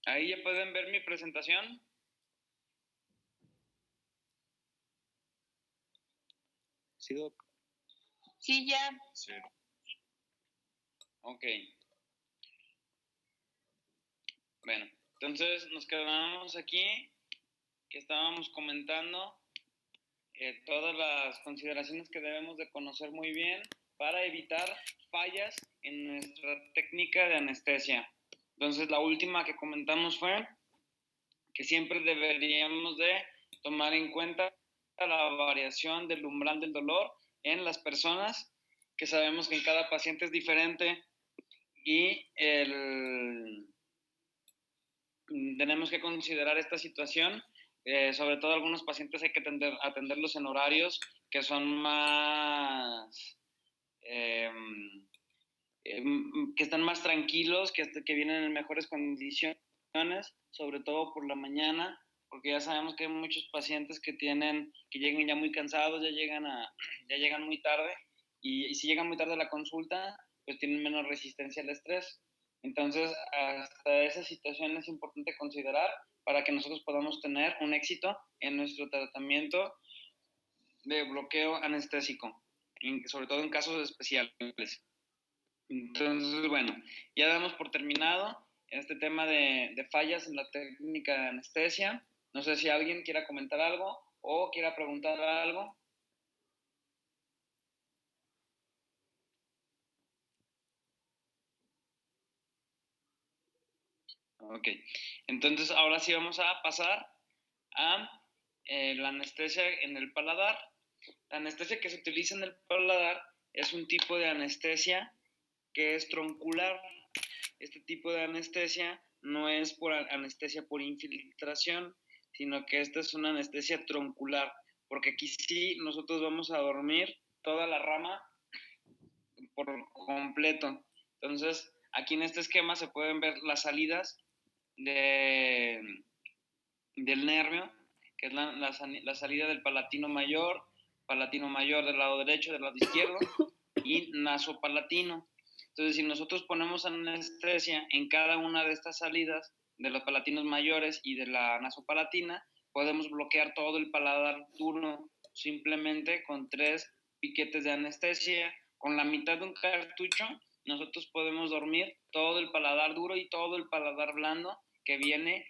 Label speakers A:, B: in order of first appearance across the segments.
A: Ahí ya pueden ver mi presentación.
B: Sí, Doc.
C: Sí, ya.
A: Sí. Ok. Bueno, entonces nos quedamos aquí, que estábamos comentando todas las consideraciones que debemos de conocer muy bien para evitar fallas en nuestra técnica de anestesia. Entonces, la última que comentamos fue que siempre deberíamos de tomar en cuenta la variación del umbral del dolor en las personas, que sabemos que en cada paciente es diferente y tenemos que considerar esta situación. Sobre todo algunos pacientes hay que atenderlos en horarios que son más, que están más tranquilos, que vienen en mejores condiciones, sobre todo por la mañana, porque ya sabemos que hay muchos pacientes que llegan ya muy cansados, ya llegan muy tarde, y si llegan muy tarde a la consulta, pues tienen menos resistencia al estrés. Entonces, hasta esa situación es importante considerar para que nosotros podamos tener un éxito en nuestro tratamiento de bloqueo anestésico, sobre todo en casos especiales. Entonces, bueno, ya damos por terminado este tema de fallas en la técnica de anestesia. No sé si alguien quiera comentar algo o quiera preguntar algo. Ok, entonces ahora sí vamos a pasar a la anestesia en el paladar. La anestesia que se utiliza en el paladar es un tipo de anestesia que es troncular. Este tipo de anestesia no es por anestesia por infiltración, sino que esta es una anestesia troncular, porque aquí sí nosotros vamos a dormir toda la rama por completo. Entonces, aquí en este esquema se pueden ver las salidas del nervio, que es la salida del palatino mayor del lado derecho, del lado izquierdo, y nasopalatino. Entonces, si nosotros ponemos anestesia en cada una de estas salidas, de los palatinos mayores y de la nasopalatina, podemos bloquear todo el paladar duro simplemente con 3 piquetes de anestesia. Con la mitad de un cartucho, nosotros podemos dormir todo el paladar duro y todo el paladar blando que viene,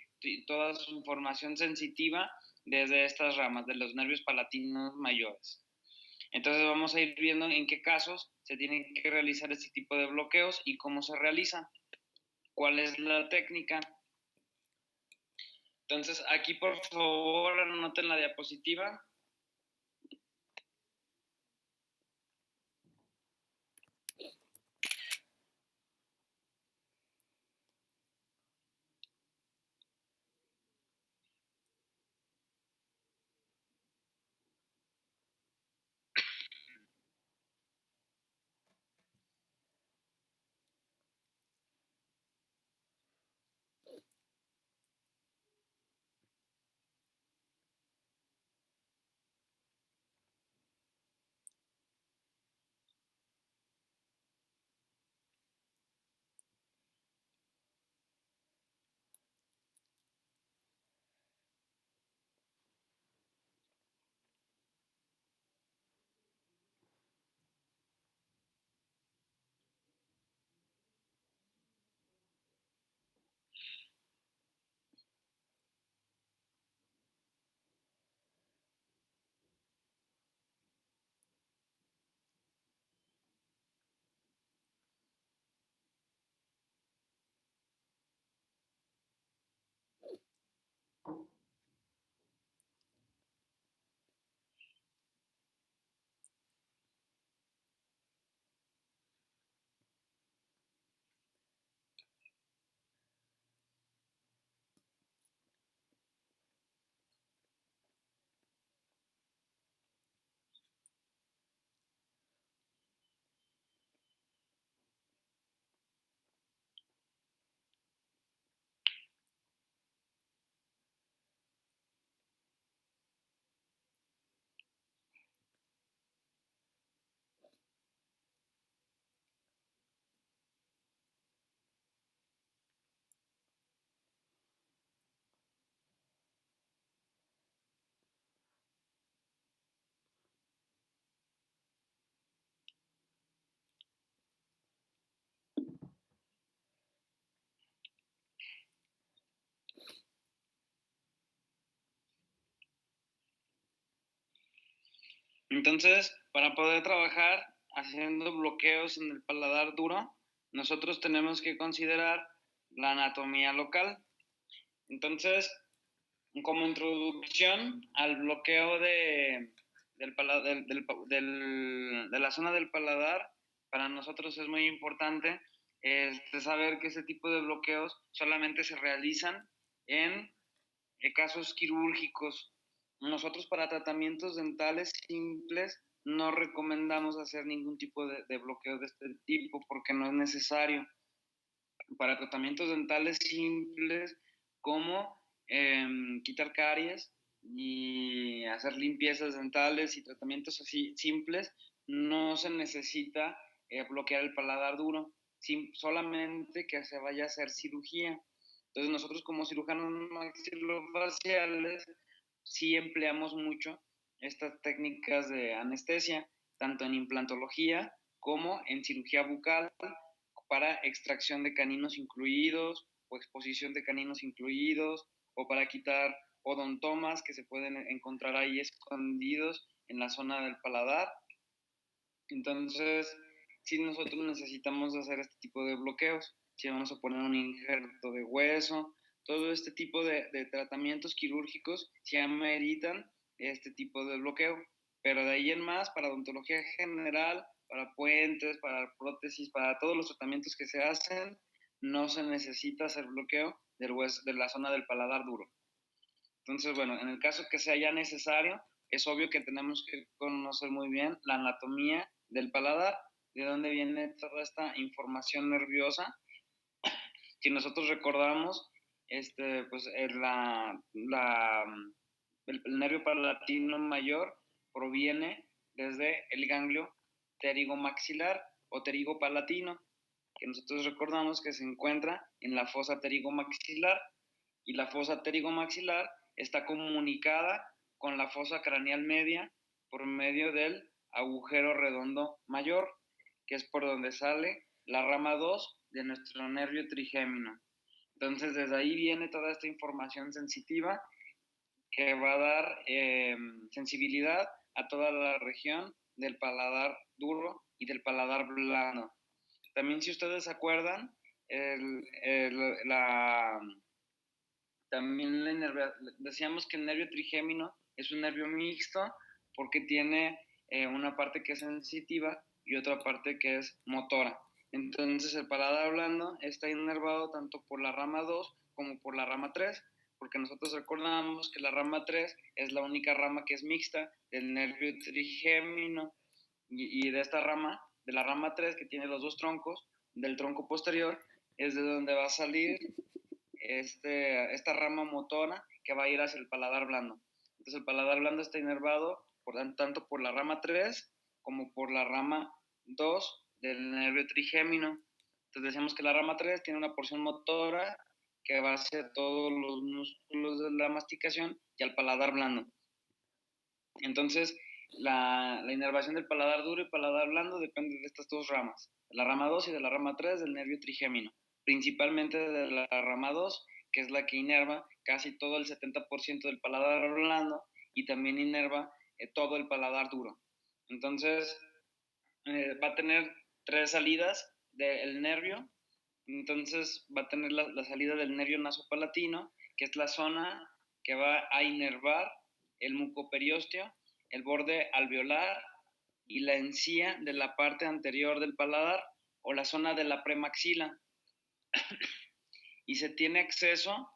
A: toda su información sensitiva desde estas ramas de los nervios palatinos mayores. Entonces vamos a ir viendo en qué casos se tienen que realizar este tipo de bloqueos y cómo se realizan, cuál es la técnica. Entonces aquí por favor anoten la diapositiva. Entonces, para poder trabajar haciendo bloqueos en el paladar duro, nosotros tenemos que considerar la anatomía local. Entonces, como introducción al bloqueo de la zona del paladar, para nosotros es muy importante saber que ese tipo de bloqueos solamente se realizan en casos quirúrgicos. Nosotros para tratamientos dentales simples no recomendamos hacer ningún tipo de bloqueo de este tipo porque no es necesario. Para tratamientos dentales simples como quitar caries y hacer limpiezas dentales y tratamientos así simples, no se necesita bloquear el paladar duro, solamente que se vaya a hacer cirugía. Entonces nosotros como cirujanos maxilofaciales sí empleamos mucho estas técnicas de anestesia, tanto en implantología como en cirugía bucal, para extracción de caninos incluidos o exposición de caninos incluidos o para quitar odontomas que se pueden encontrar ahí escondidos en la zona del paladar. Entonces, si nosotros necesitamos hacer este tipo de bloqueos, si vamos a poner un injerto de hueso, todo este tipo de tratamientos quirúrgicos se ameritan este tipo de bloqueo. Pero de ahí en más, para odontología general, para puentes, para prótesis, para todos los tratamientos que se hacen, no se necesita hacer bloqueo del hueso, de la zona del paladar duro. Entonces, bueno, en el caso que sea ya necesario, es obvio que tenemos que conocer muy bien la anatomía del paladar, de dónde viene toda esta información nerviosa. Si nosotros recordamos, pues el nervio palatino mayor proviene desde el ganglio pterigomaxilar o pterigopalatino, que nosotros recordamos que se encuentra en la fosa pterigomaxilar, y la fosa pterigomaxilar está comunicada con la fosa craneal media por medio del agujero redondo mayor, que es por donde sale la rama 2 de nuestro nervio trigémino. Entonces, desde ahí viene toda esta información sensitiva que va a dar sensibilidad a toda la región del paladar duro y del paladar blando. También, si ustedes se acuerdan, también decíamos que el nervio trigémino es un nervio mixto porque tiene una parte que es sensitiva y otra parte que es motora. Entonces el paladar blando está inervado tanto por la rama 2 como por la rama 3, porque nosotros recordamos que la rama 3 es la única rama que es mixta del nervio trigémino, y de esta rama, de la rama 3 que tiene los dos troncos, del tronco posterior, es de donde va a salir esta rama motora que va a ir hacia el paladar blando. Entonces el paladar blando está inervado tanto por la rama 3 como por la rama 2 del nervio trigémino. Entonces decíamos que la rama 3 tiene una porción motora que va hacia todos los músculos de la masticación y al paladar blando. Entonces, la inervación del paladar duro y paladar blando depende de estas dos ramas, de la rama 2 y de la rama 3 del nervio trigémino, principalmente de la rama 2, que es la que inerva casi todo el 70% del paladar blando y también inerva todo el paladar duro. Entonces, va a tener tres salidas del nervio. Entonces, va a tener la salida del nervio nasopalatino, que es la zona que va a inervar el mucoperiósteo, el borde alveolar y la encía de la parte anterior del paladar o la zona de la premaxila. Y se tiene acceso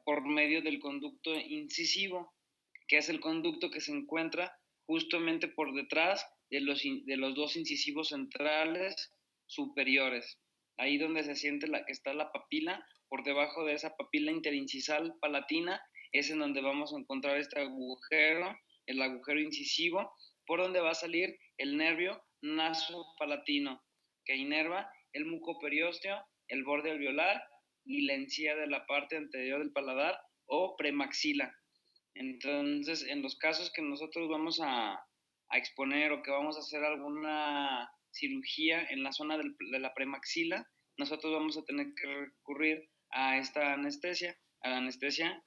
A: por medio del conducto incisivo, que es el conducto que se encuentra justamente por detrás de los dos incisivos centrales superiores. Ahí donde se siente que está la papila, por debajo de esa papila interincisal palatina, es en donde vamos a encontrar este agujero, el agujero incisivo, por donde va a salir el nervio nasopalatino, que inerva el mucoperiósteo, el borde alveolar y la encía de la parte anterior del paladar o premaxila. Entonces, en los casos que nosotros vamos a exponer o que vamos a hacer alguna cirugía en la zona de la premaxila, nosotros vamos a tener que recurrir a esta anestesia, a la anestesia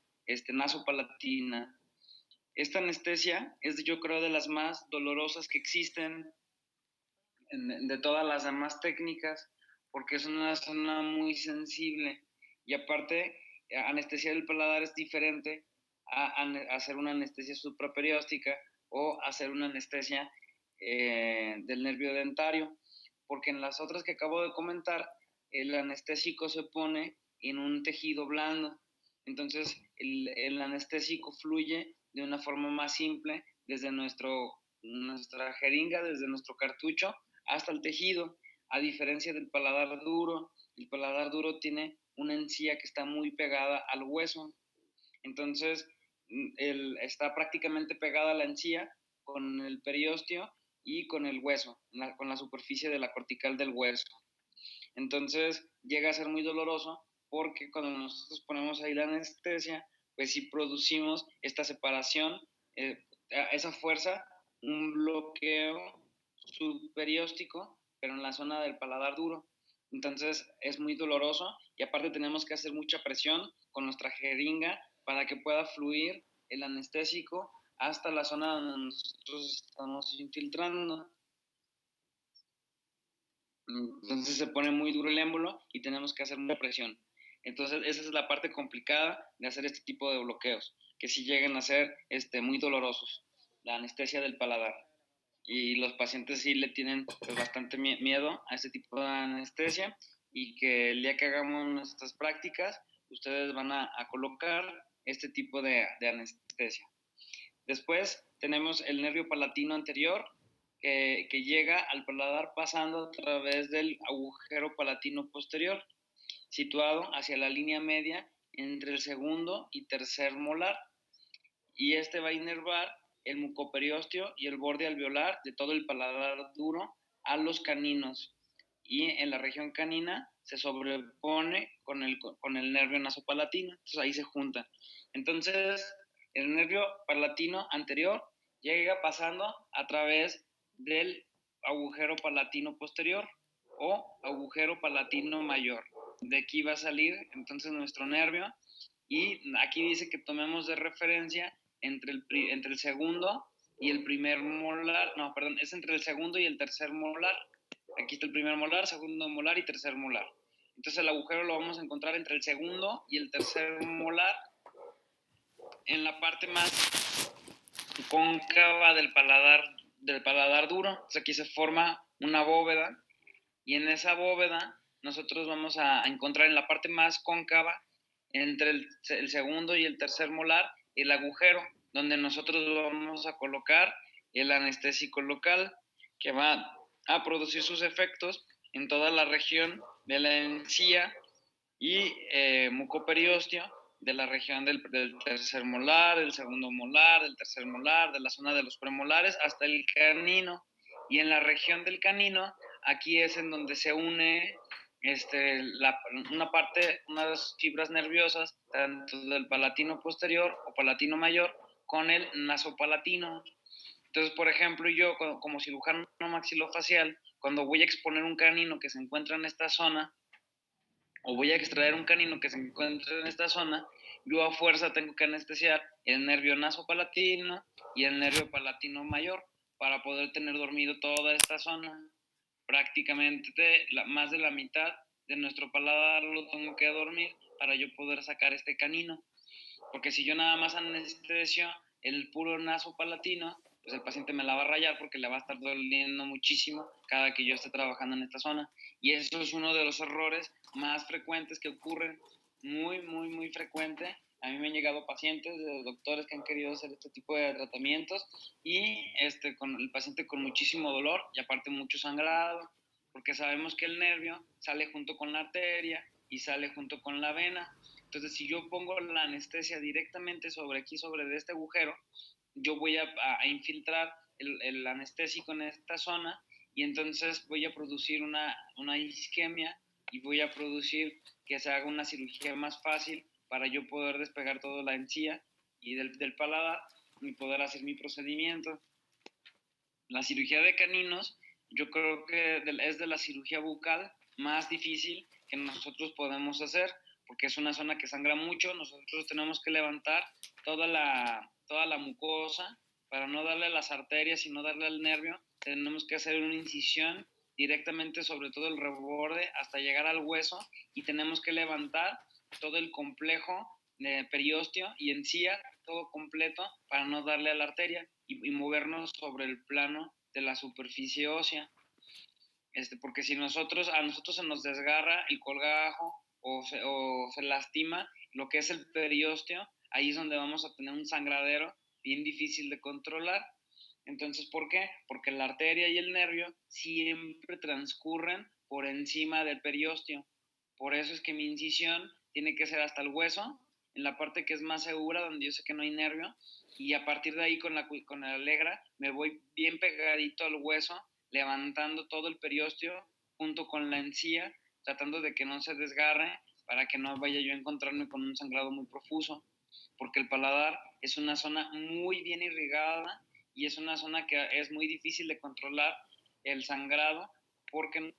A: nasopalatina. Esta anestesia es, yo creo, de las más dolorosas que existen de todas las demás técnicas, porque es una zona muy sensible y aparte anestesia del paladar es diferente a hacer una anestesia supraperióstica o hacer una anestesia del nervio dentario, porque en las otras que acabo de comentar, el anestésico se pone en un tejido blando, entonces el anestésico fluye de una forma más simple desde nuestra jeringa, desde nuestro cartucho, hasta el tejido, a diferencia del paladar duro. El paladar duro tiene una encía que está muy pegada al hueso, entonces está prácticamente pegada a la encía con el periósteo y con el hueso, con la superficie de la cortical del hueso. Entonces llega a ser muy doloroso porque cuando nosotros ponemos ahí la anestesia, pues sí producimos esta separación, esa fuerza, un bloqueo subperióstico, pero en la zona del paladar duro. Entonces es muy doloroso y aparte tenemos que hacer mucha presión con nuestra jeringa para que pueda fluir el anestésico hasta la zona donde nosotros estamos infiltrando. Entonces se pone muy duro el émbolo y tenemos que hacer mucha presión. Entonces esa es la parte complicada de hacer este tipo de bloqueos, que sí llegan a ser muy dolorosos, la anestesia del paladar. Y los pacientes sí le tienen pues, bastante miedo a este tipo de anestesia y que el día que hagamos nuestras prácticas, ustedes van a colocar este tipo de anestesia. Después tenemos el nervio palatino anterior, que llega al paladar pasando a través del agujero palatino posterior, situado hacia la línea media entre el segundo y tercer molar, y este va a inervar el mucoperiósteo y el borde alveolar de todo el paladar duro a los caninos, y en la región canina se sobrepone con el nervio nasopalatino, entonces ahí se juntan. Entonces el nervio palatino anterior llega pasando a través del agujero palatino posterior o agujero palatino mayor. De aquí va a salir entonces nuestro nervio y aquí dice que tomemos de referencia entre el segundo y el primer molar, no, perdón, es entre el segundo y el tercer molar. Aquí está el primer molar, segundo molar y tercer molar. Entonces el agujero lo vamos a encontrar entre el segundo y el tercer molar, en la parte más cóncava del paladar duro. Entonces aquí se forma una bóveda y en esa bóveda nosotros vamos a encontrar en la parte más cóncava, entre el segundo y el tercer molar, el agujero donde nosotros vamos a colocar el anestésico local, que va a producir sus efectos en toda la región de la encía y mucoperiósteo de la región del tercer molar, del segundo molar, del tercer molar, de la zona de los premolares hasta el canino. Y en la región del canino, aquí es en donde se une unas fibras nerviosas, tanto del palatino posterior o palatino mayor, con el nasopalatino. Entonces, por ejemplo, yo como cirujano maxilofacial, cuando voy a exponer un canino que se encuentra en esta zona, o voy a extraer un canino que se encuentre en esta zona, yo a fuerza tengo que anestesiar el nervio nasopalatino y el nervio palatino mayor para poder tener dormido toda esta zona. Prácticamente más de la mitad de nuestro paladar lo tengo que dormir para yo poder sacar este canino. Porque si yo nada más anestesio el puro nasopalatino, pues el paciente me la va a rayar porque le va a estar doliendo muchísimo cada que yo esté trabajando en esta zona. Y eso es uno de los errores más frecuentes que ocurren, muy, muy, muy frecuente. A mí me han llegado pacientes de doctores que han querido hacer este tipo de tratamientos y con el paciente con muchísimo dolor y aparte mucho sangrado, porque sabemos que el nervio sale junto con la arteria y sale junto con la vena. Entonces, si yo pongo la anestesia directamente sobre este agujero, yo voy a infiltrar el anestésico en esta zona y entonces voy a producir una isquemia y voy a producir que se haga una cirugía más fácil para yo poder despegar toda la encía y del paladar y poder hacer mi procedimiento. La cirugía de caninos, yo creo que es de la cirugía bucal más difícil que nosotros podemos hacer, porque es una zona que sangra mucho. Nosotros tenemos que levantar toda toda la mucosa, para no darle a las arterias y no darle al nervio, tenemos que hacer una incisión directamente sobre todo el reborde hasta llegar al hueso y tenemos que levantar todo el complejo de periósteo y encía, todo completo, para no darle a la arteria y movernos sobre el plano de la superficie ósea. Porque si a nosotros se nos desgarra el colgajo o se lastima lo que es el periósteo, ahí es donde vamos a tener un sangradero bien difícil de controlar. Entonces, ¿por qué? Porque la arteria y el nervio siempre transcurren por encima del periósteo. Por eso es que mi incisión tiene que ser hasta el hueso, en la parte que es más segura, donde yo sé que no hay nervio, y a partir de ahí con la alegra me voy bien pegadito al hueso, levantando todo el periósteo junto con la encía, tratando de que no se desgarre para que no vaya yo a encontrarme con un sangrado muy profuso, porque el paladar es una zona muy bien irrigada y es una zona que es muy difícil de controlar el sangrado porque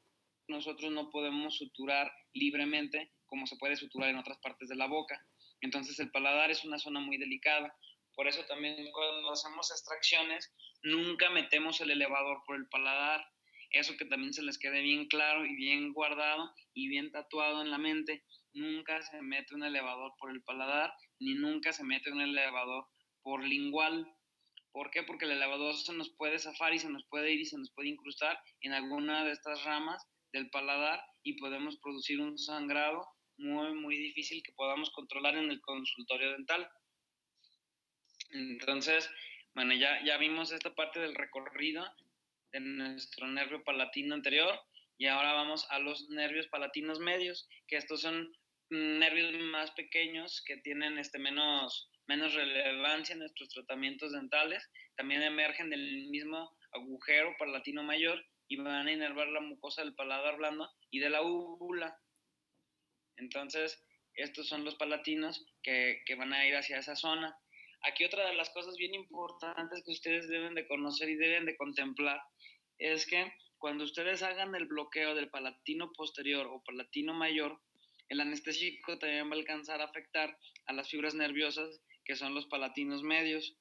A: nosotros no podemos suturar libremente como se puede suturar en otras partes de la boca. Entonces el paladar es una zona muy delicada. Por eso también cuando hacemos extracciones nunca metemos el elevador por el paladar. Eso que también se les quede bien claro y bien guardado y bien tatuado en la mente. Nunca se mete un elevador por el paladar ni nunca se mete un elevador por lingual. ¿Por qué? Porque el elevador se nos puede zafar y se nos puede ir y se nos puede incrustar en alguna de estas ramas del paladar y podemos producir un sangrado muy, muy difícil que podamos controlar en el consultorio dental. Entonces, bueno, ya vimos esta parte del recorrido de nuestro nervio palatino anterior y ahora vamos a los nervios palatinos medios, que estos son nervios más pequeños que tienen menos relevancia en nuestros tratamientos dentales. También emergen del mismo agujero palatino mayor y van a inervar la mucosa del paladar blando y de la úvula. Entonces, estos son los palatinos que van a ir hacia esa zona. Aquí otra de las cosas bien importantes que ustedes deben de conocer y deben de contemplar es que cuando ustedes hagan el bloqueo del palatino posterior o palatino mayor, el anestésico también va a alcanzar a afectar a las fibras nerviosas que son los palatinos medios.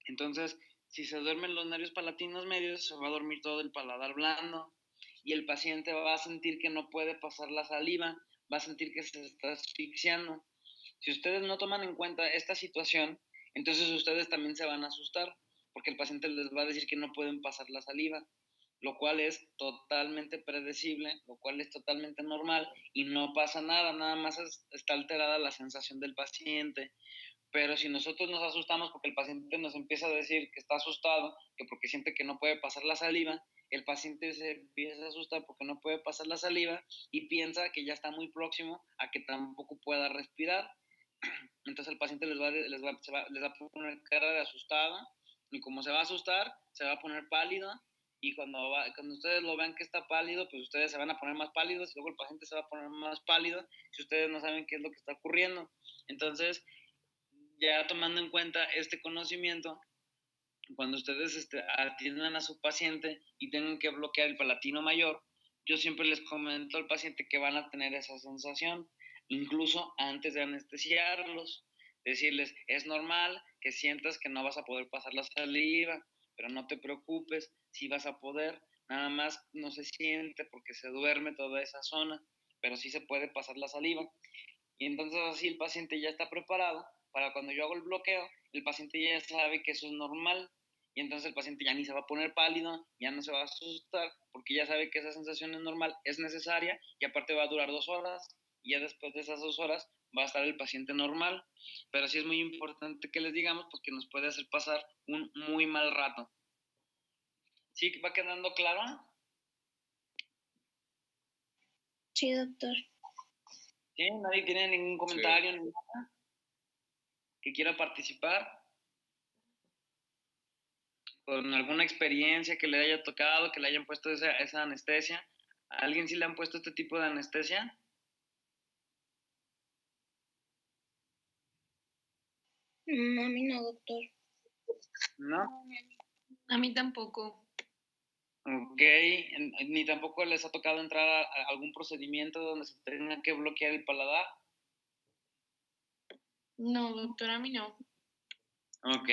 A: Entonces, si se duermen los nervios palatinos medios, se va a dormir todo el paladar blando y el paciente va a sentir que no puede pasar la saliva, va a sentir que se está asfixiando. Si ustedes no toman en cuenta esta situación, entonces ustedes también se van a asustar, porque el paciente les va a decir que no pueden pasar la saliva, lo cual es totalmente predecible, lo cual es totalmente normal y no pasa nada, nada más está alterada la sensación del paciente. Pero si nosotros nos asustamos porque el paciente nos empieza a decir que está asustado, que porque siente que no puede pasar la saliva, el paciente se empieza a asustar porque no puede pasar la saliva y piensa que ya está muy próximo a que tampoco pueda respirar. Entonces el paciente les va a poner cara de asustado y como se va a asustar, se va a poner pálido y cuando ustedes lo vean que está pálido, pues ustedes se van a poner más pálidos y luego el paciente se va a poner más pálido si ustedes no saben qué es lo que está ocurriendo. Entonces, ya tomando en cuenta este conocimiento, cuando ustedes atiendan a su paciente y tengan que bloquear el palatino mayor, yo siempre les comento al paciente que van a tener esa sensación, incluso antes de anestesiarlos. Decirles, es normal que sientas que no vas a poder pasar la saliva, pero no te preocupes, sí vas a poder, nada más no se siente porque se duerme toda esa zona, pero sí se puede pasar la saliva. Y entonces así el paciente ya está preparado para cuando yo hago el bloqueo, el paciente ya sabe que eso es normal y entonces el paciente ya ni se va a poner pálido, ya no se va a asustar porque ya sabe que esa sensación es normal, es necesaria y aparte va a durar 2 horas y ya después de esas 2 horas va a estar el paciente normal. Pero sí es muy importante que les digamos porque nos puede hacer pasar un muy mal rato. ¿Sí va quedando claro?
C: Sí, doctor.
A: ¿Sí? ¿Nadie tiene ningún comentario? Sí. ¿Que quiera participar? ¿Con alguna experiencia que le haya tocado, que le hayan puesto esa anestesia? ¿A alguien sí le han puesto este tipo de anestesia?
C: No, a mí no, doctor.
A: ¿No?
D: A mí tampoco.
A: Ok, ni tampoco les ha tocado entrar a algún procedimiento donde se tenga que bloquear el paladar.
D: No, doctor, a mí no.
A: Ok,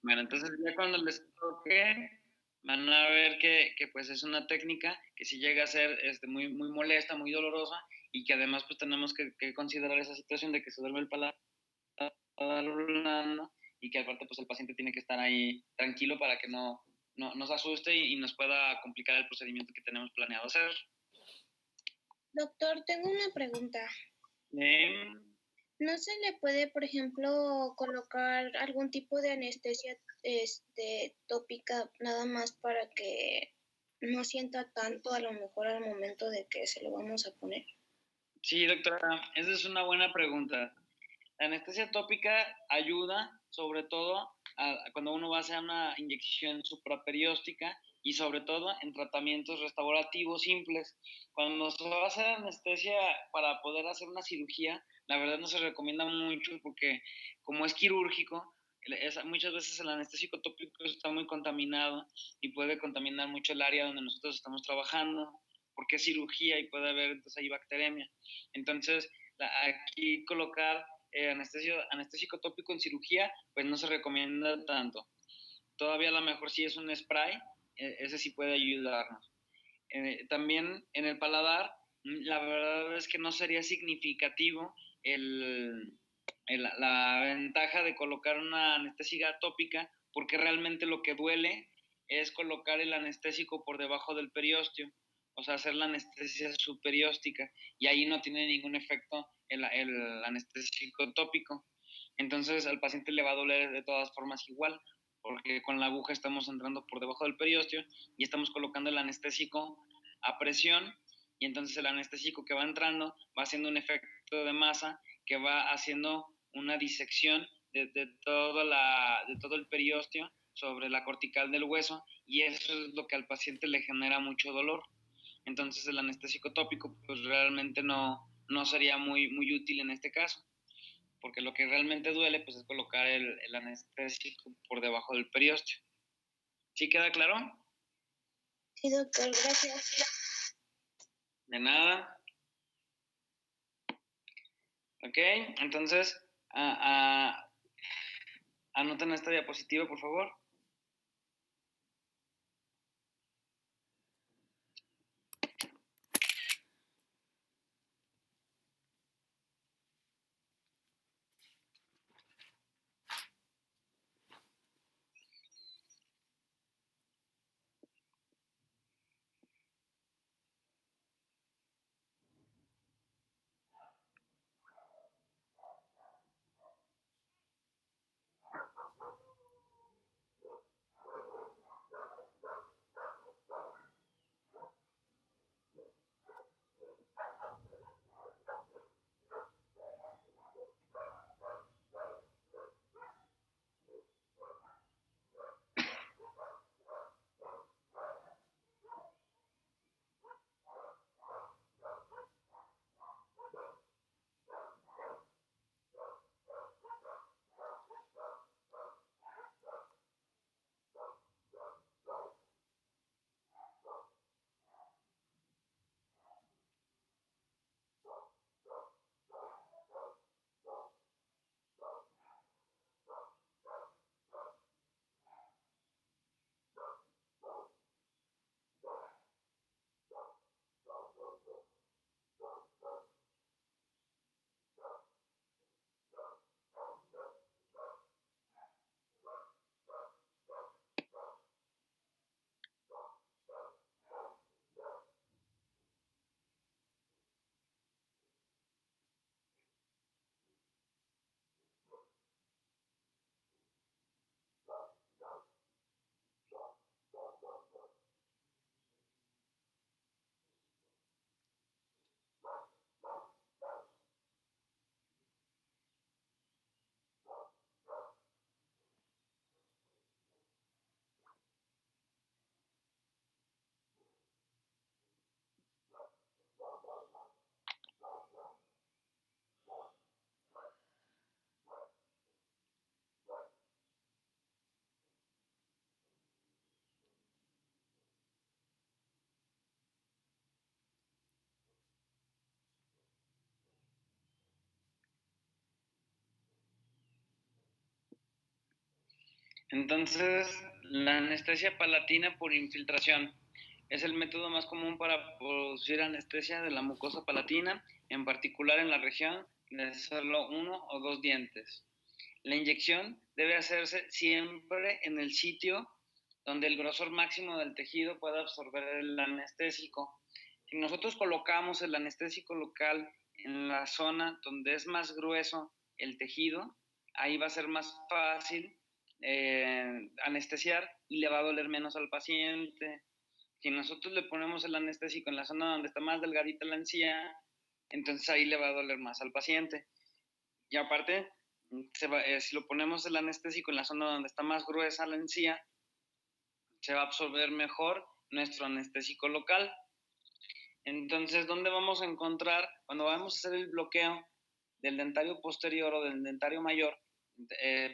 A: bueno, entonces ya cuando les toque, van a ver que pues es una técnica que sí llega a ser muy, muy molesta, muy dolorosa, y que además pues tenemos que considerar esa situación de que se duerme el paladar blando, y que aparte pues el paciente tiene que estar ahí tranquilo para que no se asuste y nos pueda complicar el procedimiento que tenemos planeado hacer.
C: Doctor, tengo una pregunta.
A: Eh,
C: ¿No se le puede, por ejemplo, colocar algún tipo de anestesia tópica nada más para que no sienta tanto a lo mejor al momento de que se lo vamos a poner?
A: sí, doctora, esa es una buena pregunta. La anestesia tópica ayuda sobre todo cuando uno va a hacer una inyección supraperióstica y sobre todo en tratamientos restaurativos simples. Cuando se va a hacer anestesia para poder hacer una cirugía, la verdad no se recomienda mucho porque como es quirúrgico, muchas veces el anestésico tópico está muy contaminado y puede contaminar mucho el área donde nosotros estamos trabajando porque es cirugía y puede haber entonces ahí bacteremia. Entonces, aquí colocar anestésico tópico en cirugía, pues no se recomienda tanto. Todavía a lo mejor si es un spray, ese sí puede ayudarnos. También en el paladar, la verdad es que no sería significativo la ventaja de colocar una anestesia tópica, porque realmente lo que duele es colocar el anestésico por debajo del periósteo, o sea, hacer la anestesia subperióstica, y ahí no tiene ningún efecto el anestésico tópico. Entonces al paciente le va a doler de todas formas igual, porque con la aguja estamos entrando por debajo del periósteo y estamos colocando el anestésico a presión, y entonces el anestésico que va entrando va haciendo un efecto de masa que va haciendo una disección de todo el periósteo sobre la cortical del hueso, y eso es lo que al paciente le genera mucho dolor. Entonces el anestésico tópico pues realmente no sería muy, muy útil en este caso, porque lo que realmente duele pues es colocar el anestésico por debajo del periósteo. ¿Sí queda claro?
C: Sí, doctor, gracias.
A: De nada. Ok, entonces anoten esta diapositiva, por favor. Entonces, la anestesia palatina por infiltración es el método más común para producir anestesia de la mucosa palatina, en particular en la región de solo 1 o 2 dientes. La inyección debe hacerse siempre en el sitio donde el grosor máximo del tejido pueda absorber el anestésico. Si nosotros colocamos el anestésico local en la zona donde es más grueso el tejido, ahí va a ser más fácil anestesiar y le va a doler menos al paciente. Si nosotros le ponemos el anestésico en la zona donde está más delgadita la encía, entonces ahí le va a doler más al paciente. Y aparte, si lo ponemos el anestésico en la zona donde está más gruesa la encía, se va a absorber mejor nuestro anestésico local. Entonces, ¿dónde vamos a encontrar, cuando vamos a hacer el bloqueo del dentario posterior o del dentario mayor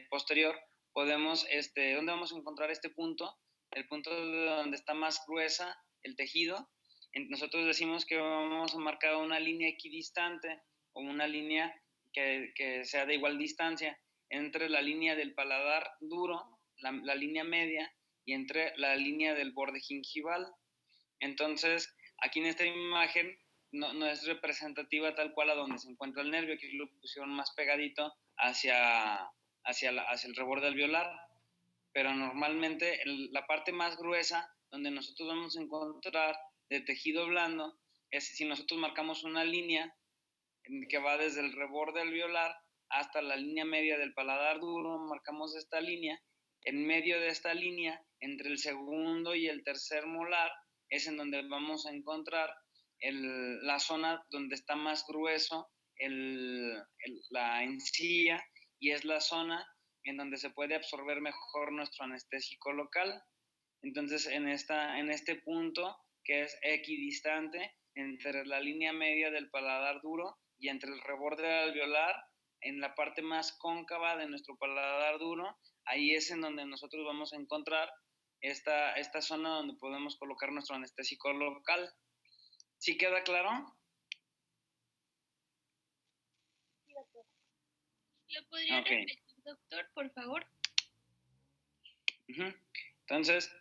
A: posterior, podemos, ¿dónde vamos a encontrar este punto? El punto donde está más gruesa el tejido. Nosotros decimos que vamos a marcar una línea equidistante o una línea que sea de igual distancia entre la línea del paladar duro, la línea media, y entre la línea del borde gingival. Entonces, aquí en esta imagen no es representativa tal cual a donde se encuentra el nervio, que lo pusieron más pegadito hacia el reborde alveolar, pero normalmente la parte más gruesa donde nosotros vamos a encontrar de tejido blando es si nosotros marcamos una línea que va desde el reborde alveolar hasta la línea media del paladar duro, marcamos esta línea. En medio de esta línea, entre el segundo y el tercer molar, es en donde vamos a encontrar la zona donde está más grueso la encía, y es la zona en donde se puede absorber mejor nuestro anestésico local. Entonces, en este punto, que es equidistante entre la línea media del paladar duro y entre el reborde alveolar, en la parte más cóncava de nuestro paladar duro, ahí es en donde nosotros vamos a encontrar esta zona donde podemos colocar nuestro anestésico local. ¿Sí queda claro?
D: ¿Lo podría repetir, doctor, por favor?
A: Entonces,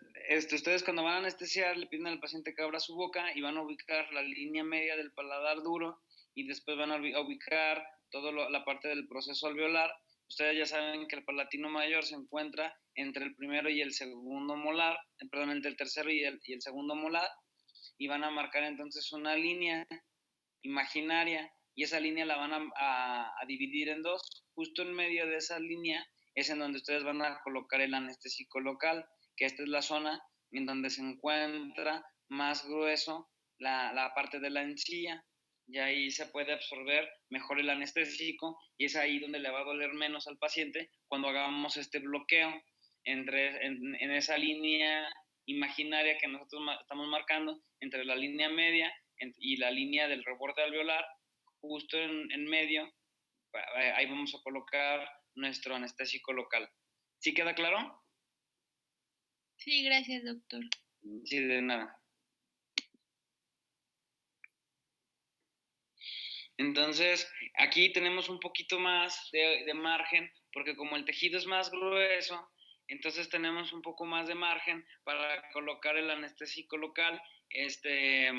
A: ustedes cuando van a anestesiar le piden al paciente que abra su boca y van a ubicar la línea media del paladar duro y después van a ubicar toda la parte del proceso alveolar. Ustedes ya saben que el palatino mayor se encuentra entre el primero y el segundo molar, perdón, entre el tercero y el segundo molar, y van a marcar entonces una línea imaginaria, y esa línea la van a dividir en dos. Justo en medio de esa línea es en donde ustedes van a colocar el anestésico local, que esta es la zona en donde se encuentra más grueso la parte de la encía, y ahí se puede absorber mejor el anestésico, y es ahí donde le va a doler menos al paciente cuando hagamos este bloqueo en esa línea imaginaria que nosotros estamos marcando entre la línea media y la línea del reborde alveolar. Justo en medio, ahí vamos a colocar nuestro anestésico local. ¿Sí queda claro?
D: Sí, gracias, doctor.
A: Sí, de nada. Entonces, aquí tenemos un poquito más de margen, porque como el tejido es más grueso, entonces tenemos un poco más de margen para colocar el anestésico local de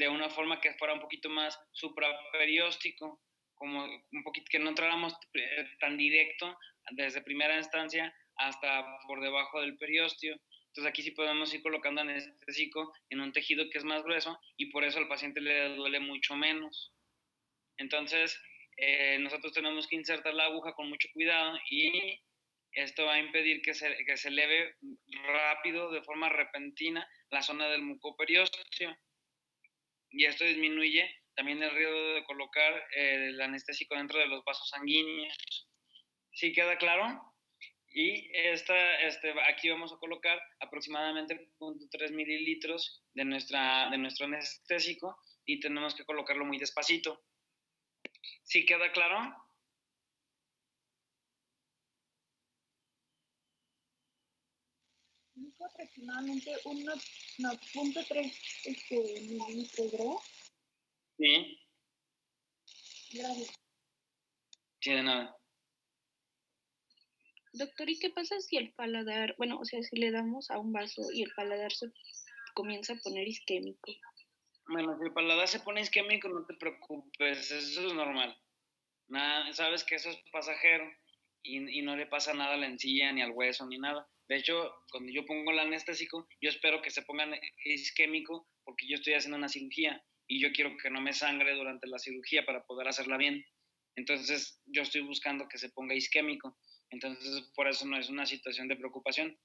A: una forma que fuera un poquito más supraperióstico, como un poquito que no entráramos tan directo desde primera instancia hasta por debajo del periósteo. Entonces aquí sí podemos ir colocando anestésico en un tejido que es más grueso, y por eso al paciente le duele mucho menos. Entonces nosotros tenemos que insertar la aguja con mucho cuidado, y esto va a impedir que se eleve rápido, de forma repentina, la zona del mucoperiósteo, y esto disminuye también el riesgo de colocar el anestésico dentro de los vasos sanguíneos. ¿Sí queda claro? Y aquí vamos a colocar aproximadamente 0.3 mililitros de nuestro anestésico, y tenemos que colocarlo muy despacito. ¿Sí queda claro?
E: Aproximadamente 1.3 mililitros, ¿verdad?
A: Sí.
E: Gracias.
A: Sí, de nada.
F: Doctor, ¿y qué pasa si el paladar, bueno, o sea, si le damos a un vaso y el paladar se comienza a poner isquémico?
A: Bueno, si el paladar se pone isquémico, no te preocupes, eso es normal. Nada, sabes que eso es pasajero y no le pasa nada a la encía, ni al hueso, ni nada. De hecho, cuando yo pongo el anestésico, yo espero que se pongan isquémico porque yo estoy haciendo una cirugía y yo quiero que no me sangre durante la cirugía para poder hacerla bien. Entonces, yo estoy buscando que se ponga isquémico. Entonces, por eso no es una situación de preocupación.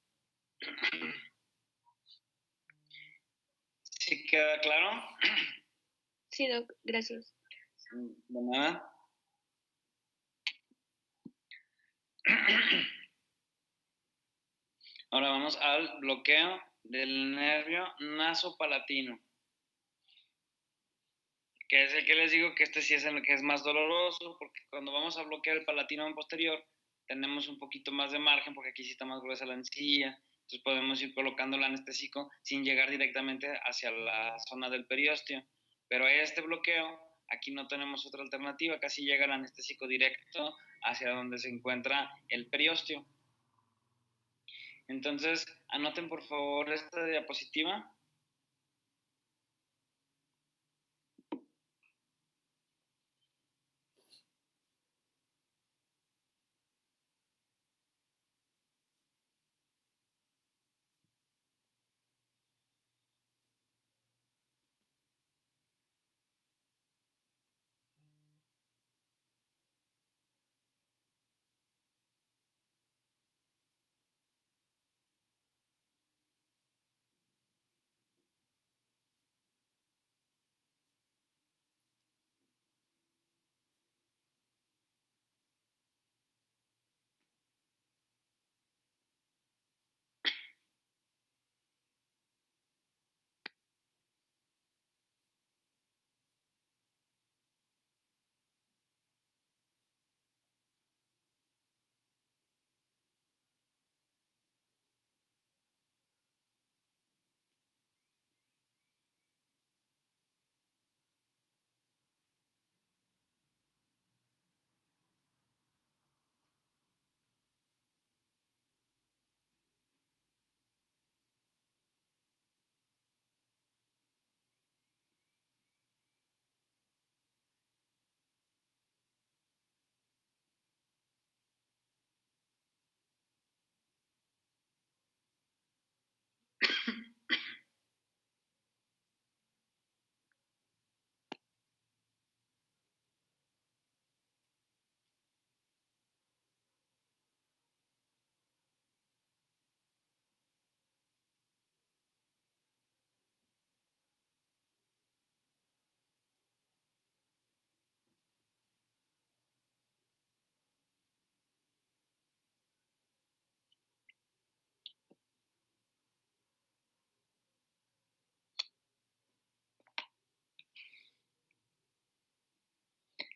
A: ¿Sí queda claro?
F: Sí, doc, gracias.
A: De nada. Ahora vamos al bloqueo del nervio nasopalatino, que es el que les digo que este sí es el que es más doloroso, porque cuando vamos a bloquear el palatino posterior, tenemos un poquito más de margen, porque aquí sí está más gruesa la encía, entonces podemos ir colocando el anestésico sin llegar directamente hacia la zona del periósteo. Pero este bloqueo, aquí no tenemos otra alternativa, casi llega el anestésico directo hacia donde se encuentra el periósteo. Entonces, anoten por favor esta diapositiva.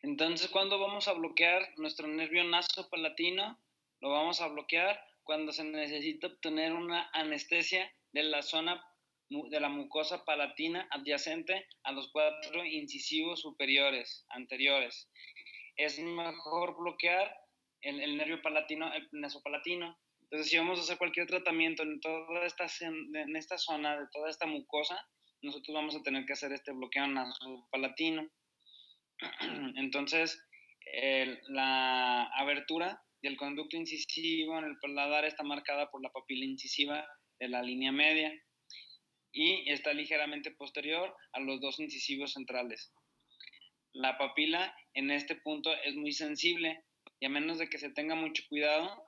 A: Entonces, ¿cuándo vamos a bloquear nuestro nervio nasopalatino? Lo vamos a bloquear cuando se necesita obtener una anestesia de la zona de la mucosa palatina adyacente a los 4 incisivos superiores, anteriores. Es mejor bloquear el nervio palatino, el nasopalatino. Entonces, si vamos a hacer cualquier tratamiento en esta zona de toda esta mucosa, nosotros vamos a tener que hacer este bloqueo nasopalatino. Entonces, la abertura del conducto incisivo en el paladar está marcada por la papila incisiva de la línea media y está ligeramente posterior a los dos incisivos centrales. La papila en este punto es muy sensible y a menos de que se tenga mucho cuidado,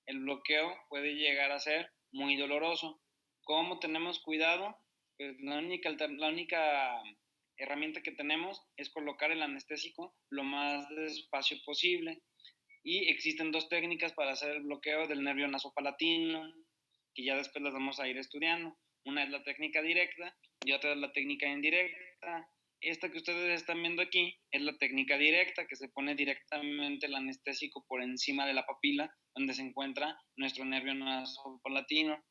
A: el bloqueo puede llegar a ser muy doloroso. ¿Cómo tenemos cuidado? Pues la única herramienta que tenemos es colocar el anestésico lo más despacio posible. Y existen dos técnicas para hacer el bloqueo del nervio nasopalatino, que ya después las vamos a ir estudiando. Una es la técnica directa y otra es la técnica indirecta. Esta que ustedes están viendo aquí es la técnica directa, que se pone directamente el anestésico por encima de la papila, donde se encuentra nuestro nervio nasopalatino.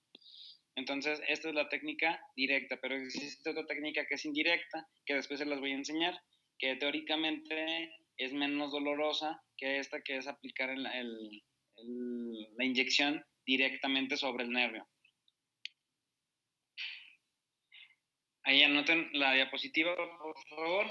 A: Entonces, esta es la técnica directa, pero existe otra técnica que es indirecta, que después se las voy a enseñar, que teóricamente es menos dolorosa que esta, que es aplicar la inyección directamente sobre el nervio. Ahí anoten la diapositiva, por favor.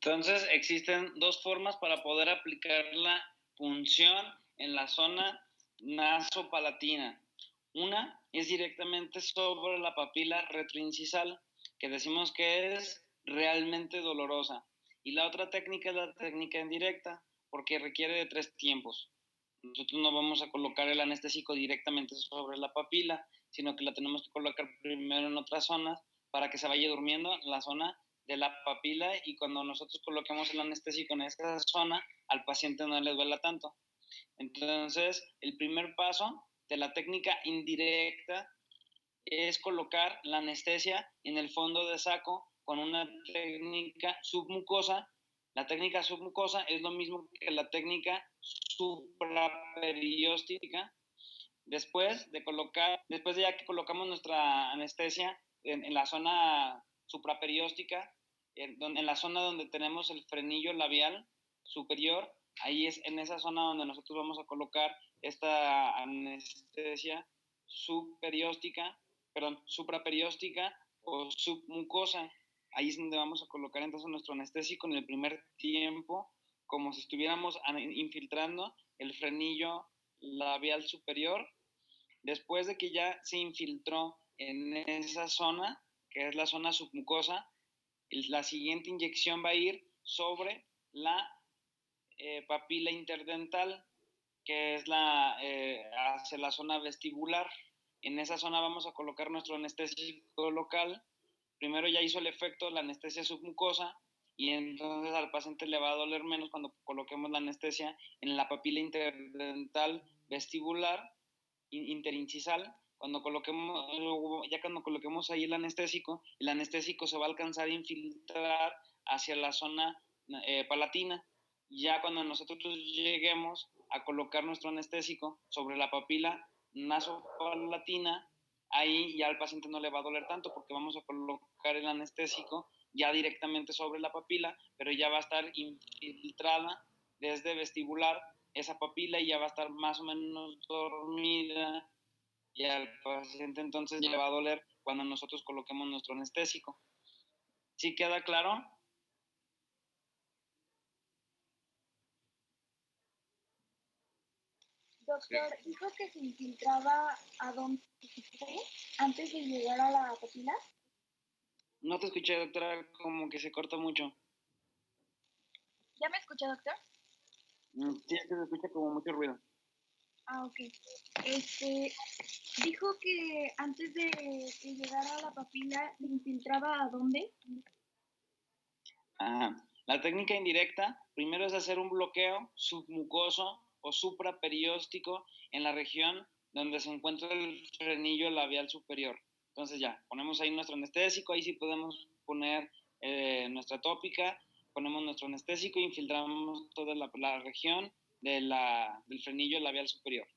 A: Entonces, existen dos formas para poder aplicar la punción en la zona nasopalatina. Una es directamente sobre la papila retroincisal, que decimos que es realmente dolorosa. Y la otra técnica es la técnica indirecta, porque requiere de 3 tiempos. Nosotros no vamos a colocar el anestésico directamente sobre la papila, sino que la tenemos que colocar primero en otras zonas para que se vaya durmiendo la zona de la papila, y cuando nosotros coloquemos el anestésico en esa zona, al paciente no le duela tanto. Entonces, el primer paso de la técnica indirecta es colocar la anestesia en el fondo de saco con una técnica submucosa. La técnica submucosa es lo mismo que la técnica supraperióstica. Después de ya que colocamos nuestra anestesia en la zona supraperióstica, en la zona donde tenemos el frenillo labial superior, ahí es en esa zona donde nosotros vamos a colocar esta anestesia supraperióstica o submucosa. Ahí es donde vamos a colocar entonces nuestro anestésico en el primer tiempo, como si estuviéramos infiltrando el frenillo labial superior. Después de que ya se infiltró en esa zona, que es la zona submucosa, la siguiente inyección va a ir sobre la papila interdental, que es hacia la zona vestibular. En esa zona vamos a colocar nuestro anestésico local. Primero ya hizo el efecto la anestesia submucosa, y entonces al paciente le va a doler menos cuando coloquemos la anestesia en la papila interdental vestibular, interincisal. Cuando coloquemos ahí el anestésico se va a alcanzar a infiltrar hacia la zona palatina. Ya cuando nosotros lleguemos a colocar nuestro anestésico sobre la papila nasopalatina, ahí ya al paciente no le va a doler tanto, porque vamos a colocar el anestésico ya directamente sobre la papila, pero ya va a estar infiltrada desde vestibular esa papila, y ya va a estar más o menos dormida, y al paciente entonces le va a doler cuando nosotros coloquemos nuestro anestésico. ¿Sí queda claro?
E: Doctor, dijo que se infiltraba a dónde antes de llegar a la papila.
A: No te escuché, doctora, como que se corta mucho.
E: ¿Ya me escucha, doctor?
A: Sí, es que se escucha como mucho ruido.
E: Ah, ok. Dijo que antes de que llegara a la papila se infiltraba a dónde.
A: La técnica indirecta, primero es hacer un bloqueo submucoso o supraperióstico en la región donde se encuentra el frenillo labial superior. Entonces ya, ponemos ahí nuestro anestésico, ahí sí podemos poner nuestra tópica, ponemos nuestro anestésico e infiltramos toda la región del frenillo labial superior.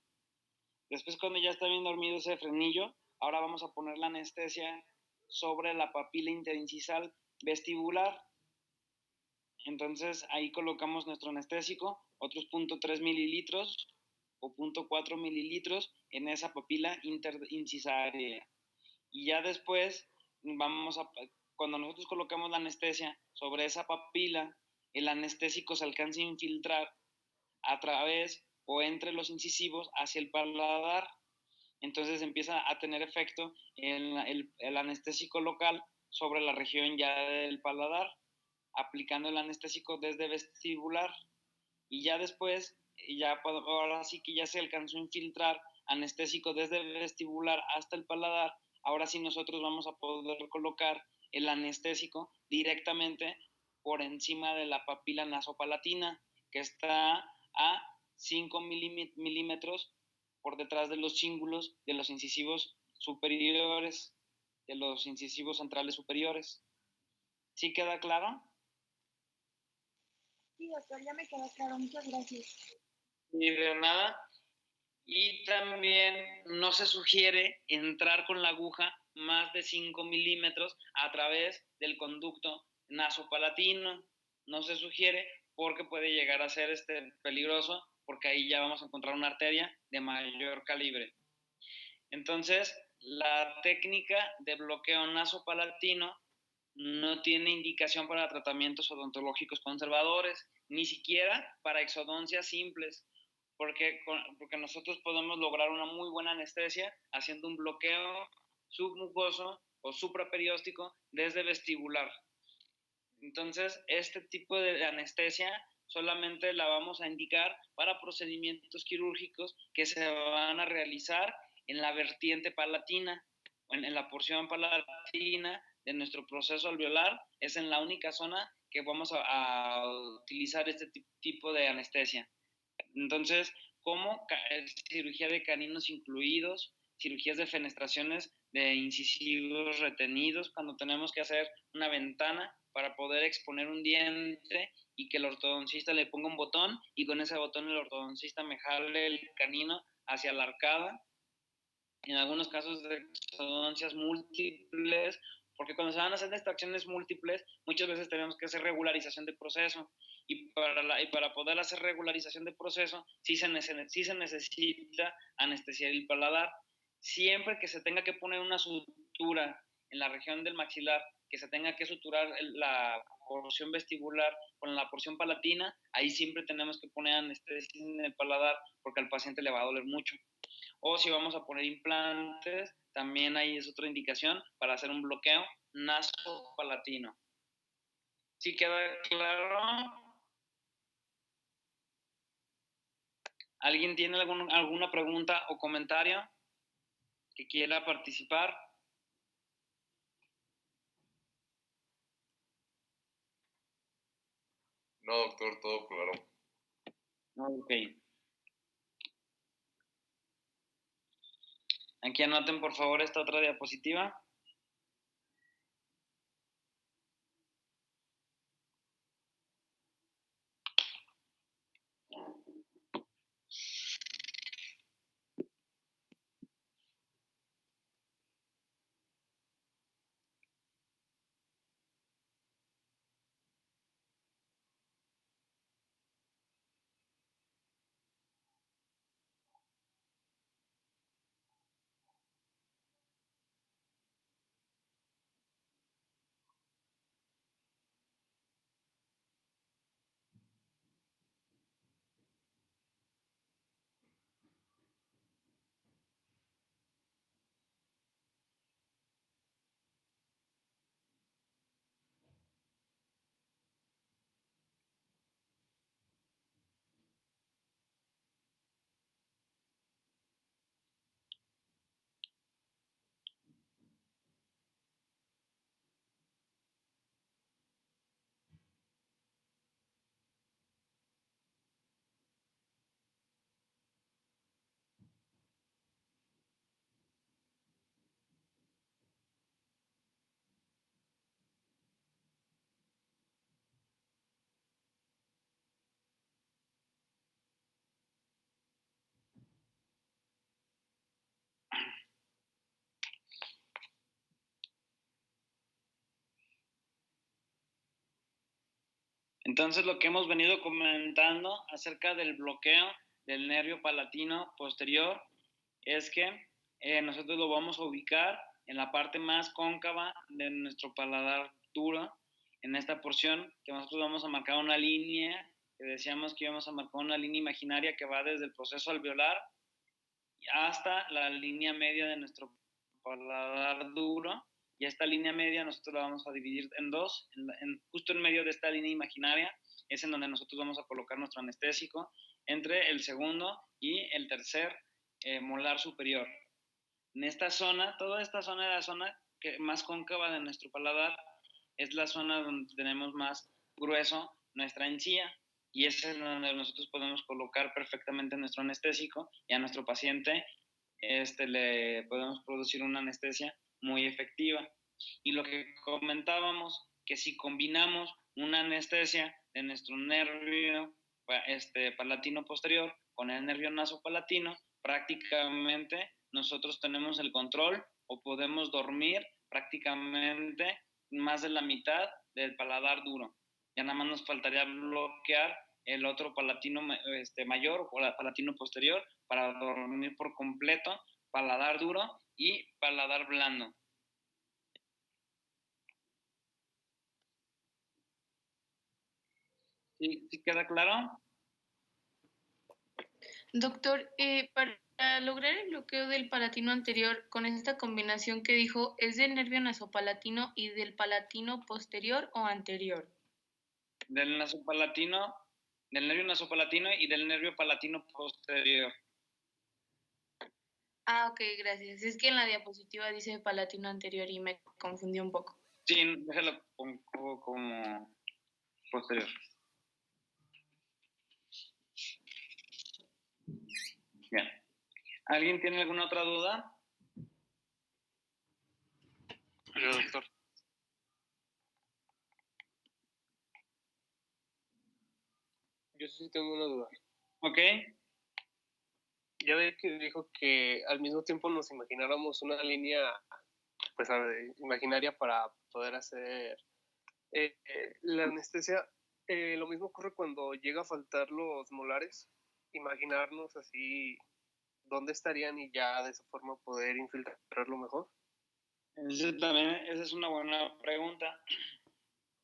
A: Después, cuando ya está bien dormido ese frenillo, ahora vamos a poner la anestesia sobre la papila interincisal vestibular. Entonces ahí colocamos nuestro anestésico, otros 0.3 mililitros o 0.4 mililitros en esa papila interincisal. Y ya después cuando nosotros colocamos la anestesia sobre esa papila, el anestésico se alcanza a infiltrar a través o entre los incisivos hacia el paladar. Entonces empieza a tener efecto el anestésico local sobre la región ya del paladar, aplicando el anestésico desde vestibular. Y ya después, ahora sí que ya se alcanzó a infiltrar anestésico desde vestibular hasta el paladar. Ahora sí nosotros vamos a poder colocar el anestésico directamente por encima de la papila nasopalatina, que está a 5 milímetros por detrás de los cíngulos de los incisivos superiores, de los incisivos centrales superiores. ¿Sí queda claro?
E: Sí, doctor, ya me quedó claro. Muchas gracias.
A: Ni de nada. Y también no se sugiere entrar con la aguja más de 5 milímetros a través del conducto nasopalatino. No se sugiere porque puede llegar a ser peligroso, porque ahí ya vamos a encontrar una arteria de mayor calibre. Entonces, la técnica de bloqueo nasopalatino no tiene indicación para tratamientos odontológicos conservadores, ni siquiera para exodoncias simples, porque nosotros podemos lograr una muy buena anestesia haciendo un bloqueo submucoso o supraperióstico desde vestibular. Entonces, este tipo de anestesia solamente la vamos a indicar para procedimientos quirúrgicos que se van a realizar en la vertiente palatina, en la porción palatina de nuestro proceso alveolar. Es en la única zona que vamos a utilizar este tipo de anestesia. Entonces, como cirugía de caninos incluidos, cirugías de fenestraciones de incisivos retenidos, cuando tenemos que hacer una ventana para poder exponer un diente y que el ortodoncista le ponga un botón y con ese botón el ortodoncista me jale el canino hacia la arcada. En algunos casos de exodoncias múltiples, porque cuando se van a hacer extracciones múltiples, muchas veces tenemos que hacer regularización de proceso. Y para poder hacer regularización de proceso, sí se necesita anestesiar el paladar. Siempre que se tenga que poner una sutura en la región del maxilar, que se tenga que suturar la porción vestibular con la porción palatina, ahí siempre tenemos que poner anestesia en el paladar porque al paciente le va a doler mucho. O si vamos a poner implantes, también ahí es otra indicación para hacer un bloqueo nasopalatino. ¿Sí queda claro? ¿Alguien tiene alguna pregunta o comentario que quiera participar?
G: No, doctor, todo claro.
A: Ok. Aquí anoten por favor esta otra diapositiva. Entonces, lo que hemos venido comentando acerca del bloqueo del nervio palatino posterior es que nosotros lo vamos a ubicar en la parte más cóncava de nuestro paladar duro, en esta porción que nosotros vamos a marcar una línea, que decíamos que íbamos a marcar una línea imaginaria que va desde el proceso alveolar hasta la línea media de nuestro paladar duro, y esta línea media nosotros la vamos a dividir en dos, justo en medio de esta línea imaginaria es en donde nosotros vamos a colocar nuestro anestésico, entre el segundo y el tercer molar superior. En esta zona, toda esta zona es la zona más cóncava de nuestro paladar, es la zona donde tenemos más grueso nuestra encía, y es en donde nosotros podemos colocar perfectamente nuestro anestésico, y a nuestro paciente le podemos producir una anestesia muy efectiva. Y lo que comentábamos, que si combinamos una anestesia de nuestro nervio palatino posterior con el nervio nasopalatino, prácticamente nosotros tenemos el control o podemos dormir prácticamente más de la mitad del paladar duro. Ya nada más nos faltaría bloquear el otro palatino mayor o el palatino posterior para dormir por completo paladar duro y paladar blando. ¿Sí queda claro?
F: Doctor, para lograr el bloqueo del palatino anterior con esta combinación que dijo, ¿es del nervio nasopalatino y del palatino posterior o anterior?
A: Del nervio nasopalatino y del nervio palatino posterior.
F: Ah, ok, gracias. Es que en la diapositiva dice palatino anterior y me confundió un poco.
A: Sí, déjalo como posterior. Bien. ¿Alguien tiene alguna otra duda?
B: Yo, doctor. Yo sí tengo una duda.
A: Ok.
B: Ya ve que dijo que al mismo tiempo nos imagináramos una línea, pues, imaginaria para poder hacer la anestesia. Lo mismo ocurre cuando llega a faltar los molares. Imaginarnos así dónde estarían y ya de esa forma poder infiltrarlo mejor.
A: Esa es una buena pregunta.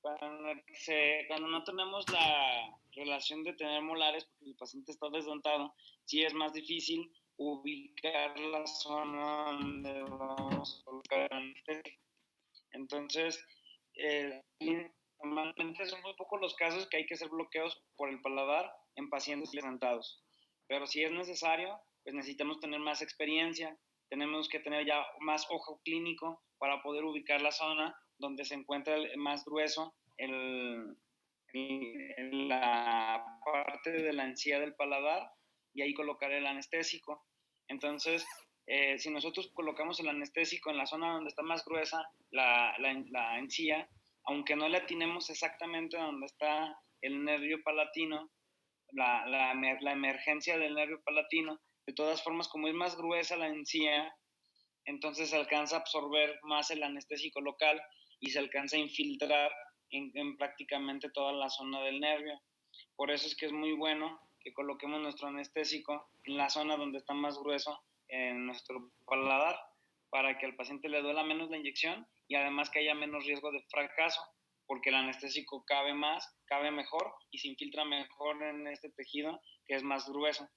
A: Cuando no tenemos la relación de tener molares, porque el paciente está desdentado, sí es más difícil ubicar la zona donde vamos a colocar el anestésico. Entonces, normalmente son muy pocos los casos que hay que hacer bloqueos por el paladar en pacientes desdentados. Pero si es necesario, pues necesitamos tener más experiencia, tenemos que tener ya más ojo clínico para poder ubicar la zona donde se encuentra el más grueso la parte de la encía del paladar, y ahí colocar el anestésico. Entonces, si nosotros colocamos el anestésico en la zona donde está más gruesa la encía, aunque no le atinemos exactamente donde está el nervio palatino, la emergencia del nervio palatino, de todas formas, como es más gruesa la encía, entonces se alcanza a absorber más el anestésico local y se alcanza a infiltrar en prácticamente toda la zona del nervio. Por eso es que es muy bueno que coloquemos nuestro anestésico en la zona donde está más grueso en nuestro paladar, para que al paciente le duela menos la inyección y además que haya menos riesgo de fracaso, porque el anestésico cabe mejor y se infiltra mejor en este tejido que es más grueso.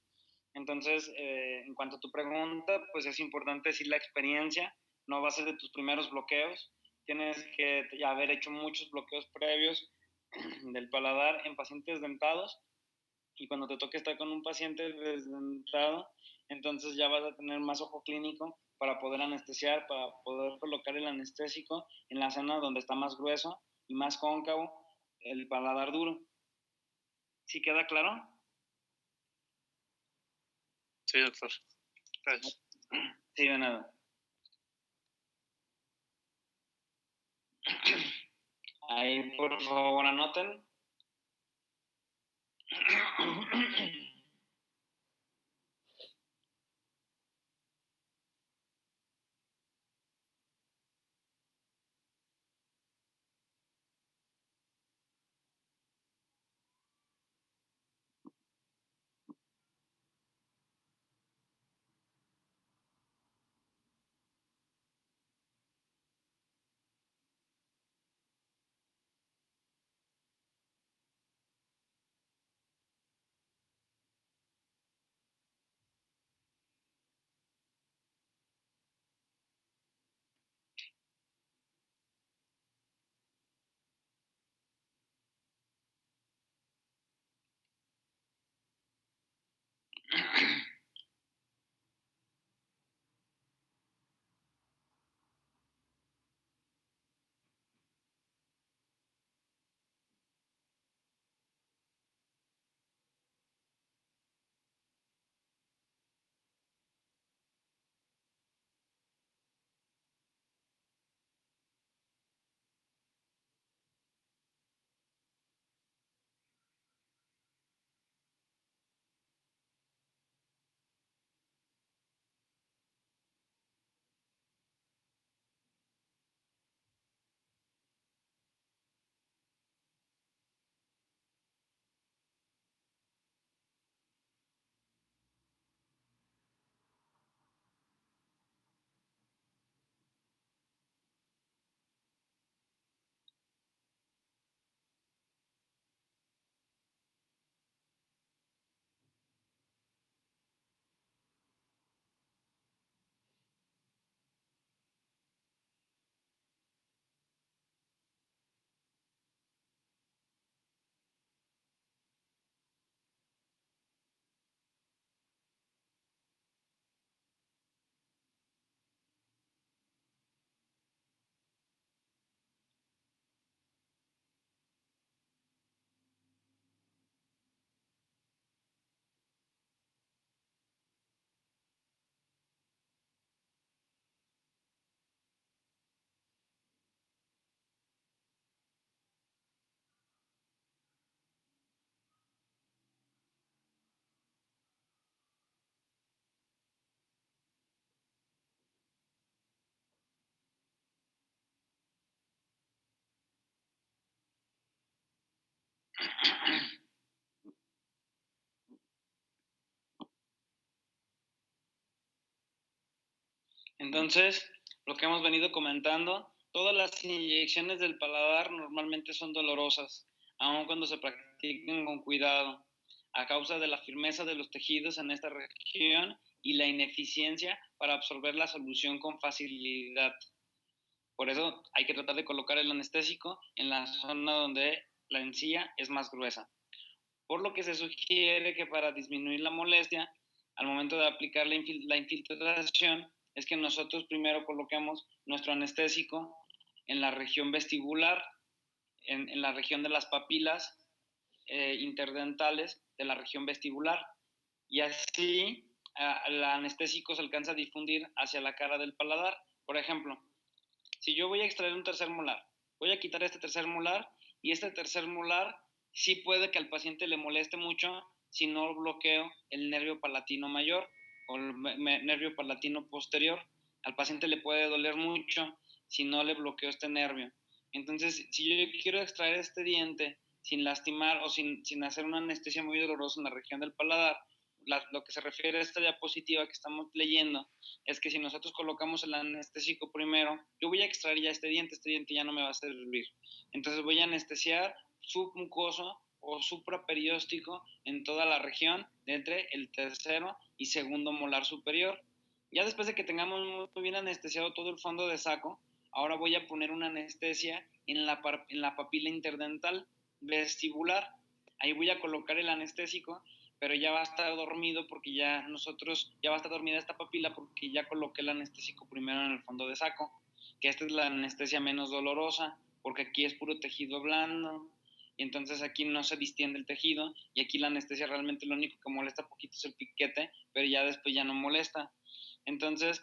A: Entonces, en cuanto a tu pregunta, pues es importante decir la experiencia, no va a ser de tus primeros bloqueos, tienes que ya haber hecho muchos bloqueos previos del paladar en pacientes dentados, y cuando te toque estar con un paciente desdentado, entonces ya vas a tener más ojo clínico para poder anestesiar, para poder colocar el anestésico en la zona donde está más grueso y más cóncavo el paladar duro. ¿Sí queda claro?
B: Sí, doctor. Gracias.
A: Sí, de nada. Ahí, por favor, anoten. Entonces, lo que hemos venido comentando, todas las inyecciones del paladar normalmente son dolorosas, aun cuando se practiquen con cuidado, a causa de la firmeza de los tejidos en esta región y la ineficiencia para absorber la solución con facilidad. Por eso hay que tratar de colocar el anestésico en la zona donde la encía es más gruesa. Por lo que se sugiere que para disminuir la molestia, al momento de aplicar la infiltración, es que nosotros primero coloquemos nuestro anestésico en la región vestibular, en la región de las papilas interdentales de la región vestibular. Y así el anestésico se alcanza a difundir hacia la cara del paladar. Por ejemplo, si yo voy a extraer un tercer molar, voy a quitar este tercer molar y este tercer molar sí puede que al paciente le moleste mucho si no bloqueo el nervio palatino mayor o el nervio palatino posterior. Al paciente le puede doler mucho si no le bloqueo este nervio. Entonces, si yo quiero extraer este diente sin lastimar o sin hacer una anestesia muy dolorosa en la región del paladar, lo que se refiere a esta diapositiva que estamos leyendo es que si nosotros colocamos el anestésico primero, yo voy a extraer ya este diente ya no me va a servir. Entonces voy a anestesiar submucoso o supraperióstico en toda la región de entre el tercero y segundo molar superior. Ya después de que tengamos muy bien anestesiado todo el fondo de saco, ahora voy a poner una anestesia en la papila interdental vestibular. Ahí voy a colocar el anestésico, pero ya va a estar dormido porque ya va a estar dormida esta papila porque ya coloqué el anestésico primero en el fondo de saco, que esta es la anestesia menos dolorosa, porque aquí es puro tejido blando, y entonces aquí no se distiende el tejido, y aquí la anestesia realmente lo único que molesta poquito es el piquete, pero ya después ya no molesta. Entonces,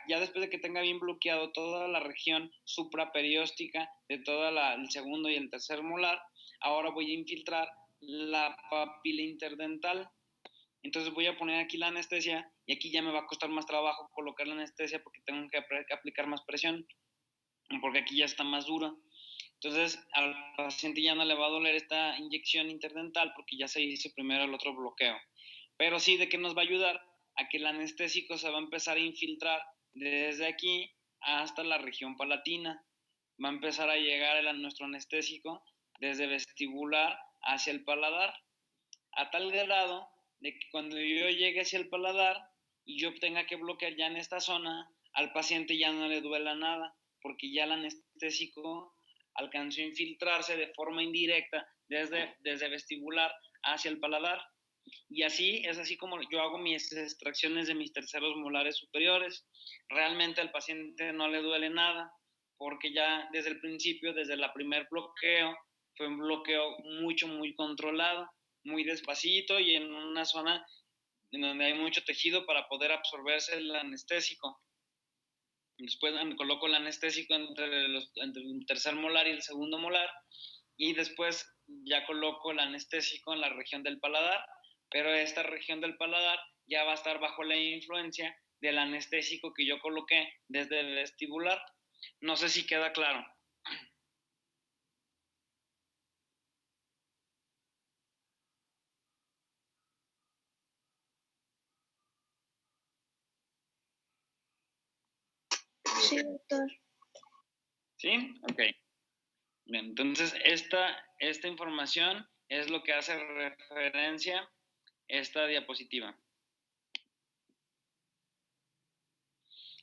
A: ya después de que tenga bien bloqueado toda la región supraperióstica de todo el segundo y el tercer molar, ahora voy a infiltrar la papila interdental. Entonces voy a poner aquí la anestesia y aquí ya me va a costar más trabajo colocar la anestesia porque tengo que aplicar más presión, porque aquí ya está más dura. Entonces al paciente ya no le va a doler esta inyección interdental porque ya se hizo primero el otro bloqueo. Pero sí, ¿de qué nos va a ayudar? A que el anestésico se va a empezar a infiltrar desde aquí hasta la región palatina. Va a empezar a llegar nuestro anestésico desde vestibular hacia el paladar, a tal grado de que cuando yo llegue hacia el paladar y yo tenga que bloquear ya en esta zona, al paciente ya no le duela nada, porque ya el anestésico alcanzó a infiltrarse de forma indirecta desde vestibular hacia el paladar. Y así es así como yo hago mis extracciones de mis terceros molares superiores. Realmente al paciente no le duele nada, porque ya desde el principio, desde el primer bloqueo, fue un bloqueo muy controlado, muy despacito y en una zona en donde hay mucho tejido para poder absorberse el anestésico. Después coloco el anestésico entre el tercer molar y el segundo molar y después ya coloco el anestésico en la región del paladar, pero esta región del paladar ya va a estar bajo la influencia del anestésico que yo coloqué desde el vestibular. No sé si queda claro.
C: Sí, doctor.
A: ¿Sí? Ok. Bien, entonces esta información es lo que hace referencia esta diapositiva.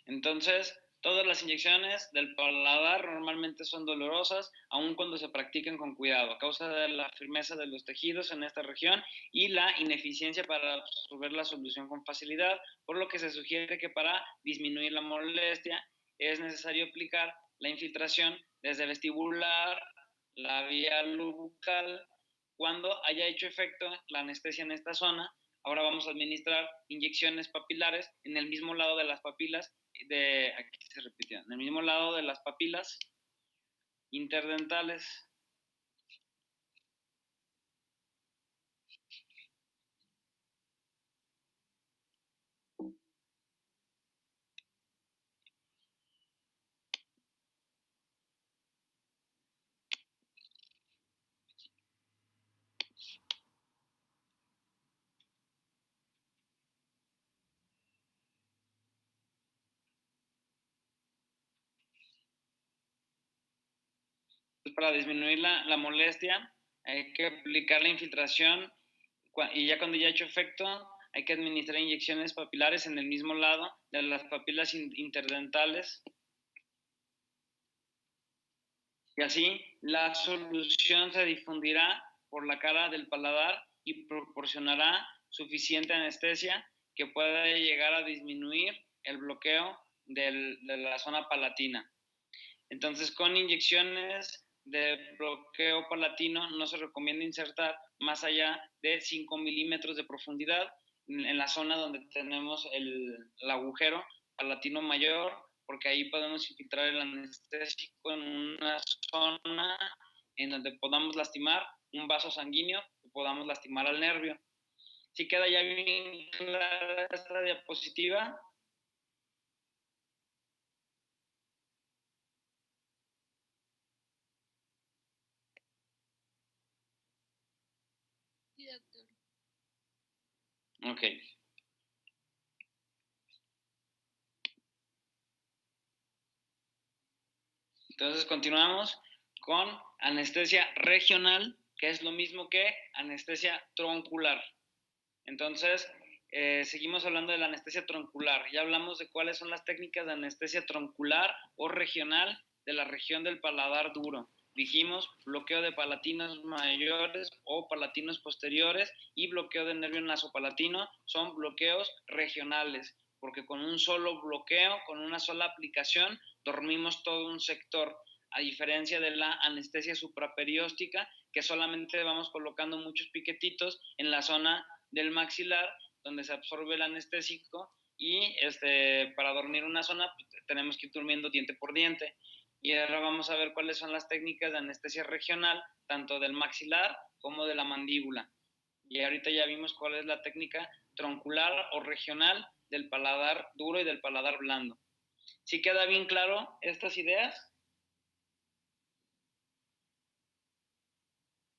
A: Entonces, todas las inyecciones del paladar normalmente son dolorosas, aun cuando se practican con cuidado, a causa de la firmeza de los tejidos en esta región y la ineficiencia para absorber la solución con facilidad, por lo que se sugiere que para disminuir la molestia es necesario aplicar la infiltración desde vestibular, labial, bucal. Cuando haya hecho efecto la anestesia en esta zona, ahora vamos a administrar inyecciones papilares en el mismo lado de las papilas, aquí se repitió, en el mismo lado de las papilas interdentales. para disminuir la molestia, hay que aplicar la infiltración y ya cuando ya ha hecho efecto, hay que administrar inyecciones papilares en el mismo lado de las papilas interdentales. Y así la solución se difundirá por la cara del paladar y proporcionará suficiente anestesia que pueda llegar a disminuir el bloqueo de la zona palatina. Entonces, con inyecciones de bloqueo palatino no se recomienda insertar más allá de 5 milímetros de profundidad en la zona donde tenemos el agujero palatino mayor, porque ahí podemos infiltrar el anestésico en una zona en donde podamos lastimar un vaso sanguíneo o podamos lastimar al nervio. ¿Sí queda ya bien clara esta diapositiva?
D: Sí, doctor.
A: Ok. Entonces continuamos con anestesia regional, que es lo mismo que anestesia troncular. Entonces, seguimos hablando de la anestesia troncular. Ya hablamos de cuáles son las técnicas de anestesia troncular o regional de la región del paladar duro. Dijimos bloqueo de palatinos mayores o palatinos posteriores y bloqueo del nervio nasopalatino son bloqueos regionales, porque con un solo bloqueo, con una sola aplicación, dormimos todo un sector, a diferencia de la anestesia supraperióstica, que solamente vamos colocando muchos piquetitos en la zona del maxilar, donde se absorbe el anestésico y para dormir una zona pues, tenemos que ir durmiendo diente por diente. Y ahora vamos a ver cuáles son las técnicas de anestesia regional, tanto del maxilar como de la mandíbula. Y ahorita ya vimos cuál es la técnica troncular o regional del paladar duro y del paladar blando. ¿Sí queda bien claro estas ideas?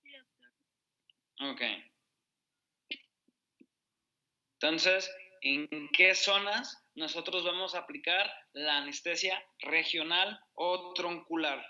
D: Sí, doctor.
A: Ok. Entonces, ¿en qué zonas nosotros vamos a aplicar la anestesia regional o troncular?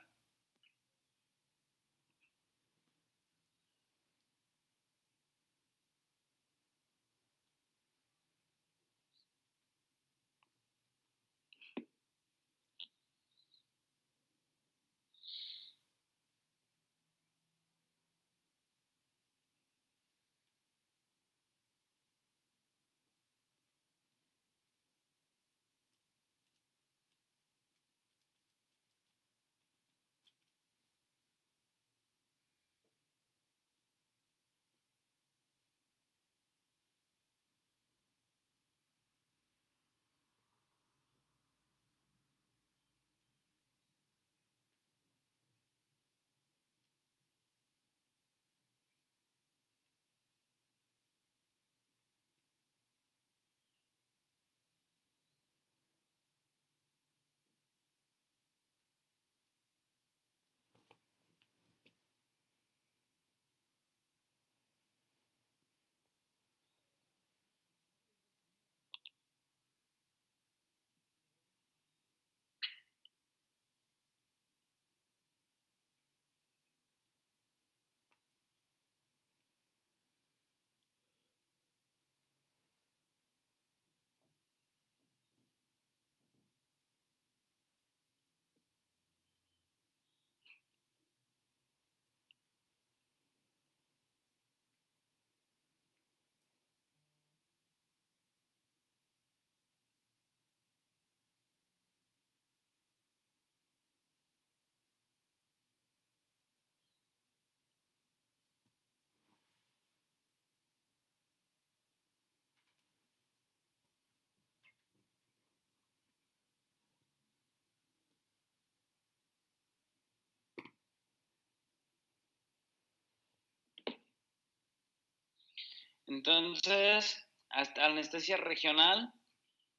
A: Entonces, hasta anestesia regional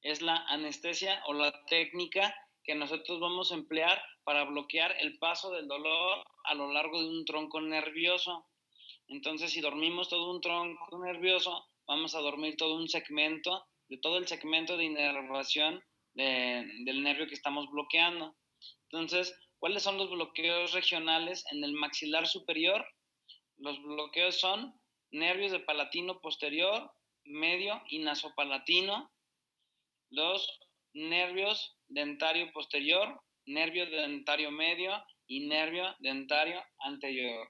A: es la anestesia o la técnica que nosotros vamos a emplear para bloquear el paso del dolor a lo largo de un tronco nervioso. Entonces, si dormimos todo un tronco nervioso, vamos a dormir todo un segmento, de todo el segmento de inervación del nervio que estamos bloqueando. Entonces, ¿Cuáles son los bloqueos regionales en el maxilar superior? Los bloqueos son nervios de palatino posterior, medio y nasopalatino, los nervios dentario posterior, nervio dentario medio y nervio dentario anterior.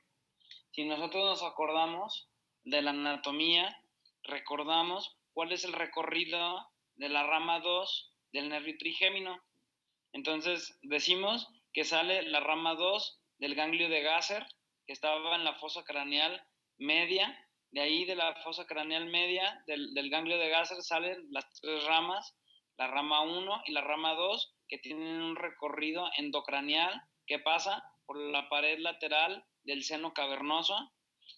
A: Si nosotros nos acordamos de la anatomía, recordamos cuál es el recorrido de la rama 2 del nervio trigémino. Entonces decimos que sale la rama 2 del ganglio de Gasser, que estaba en la fosa craneal media. De ahí de la fosa craneal media del ganglio de Gasser salen las tres ramas, la rama 1 y la rama 2, que tienen un recorrido endocraneal que pasa por la pared lateral del seno cavernoso,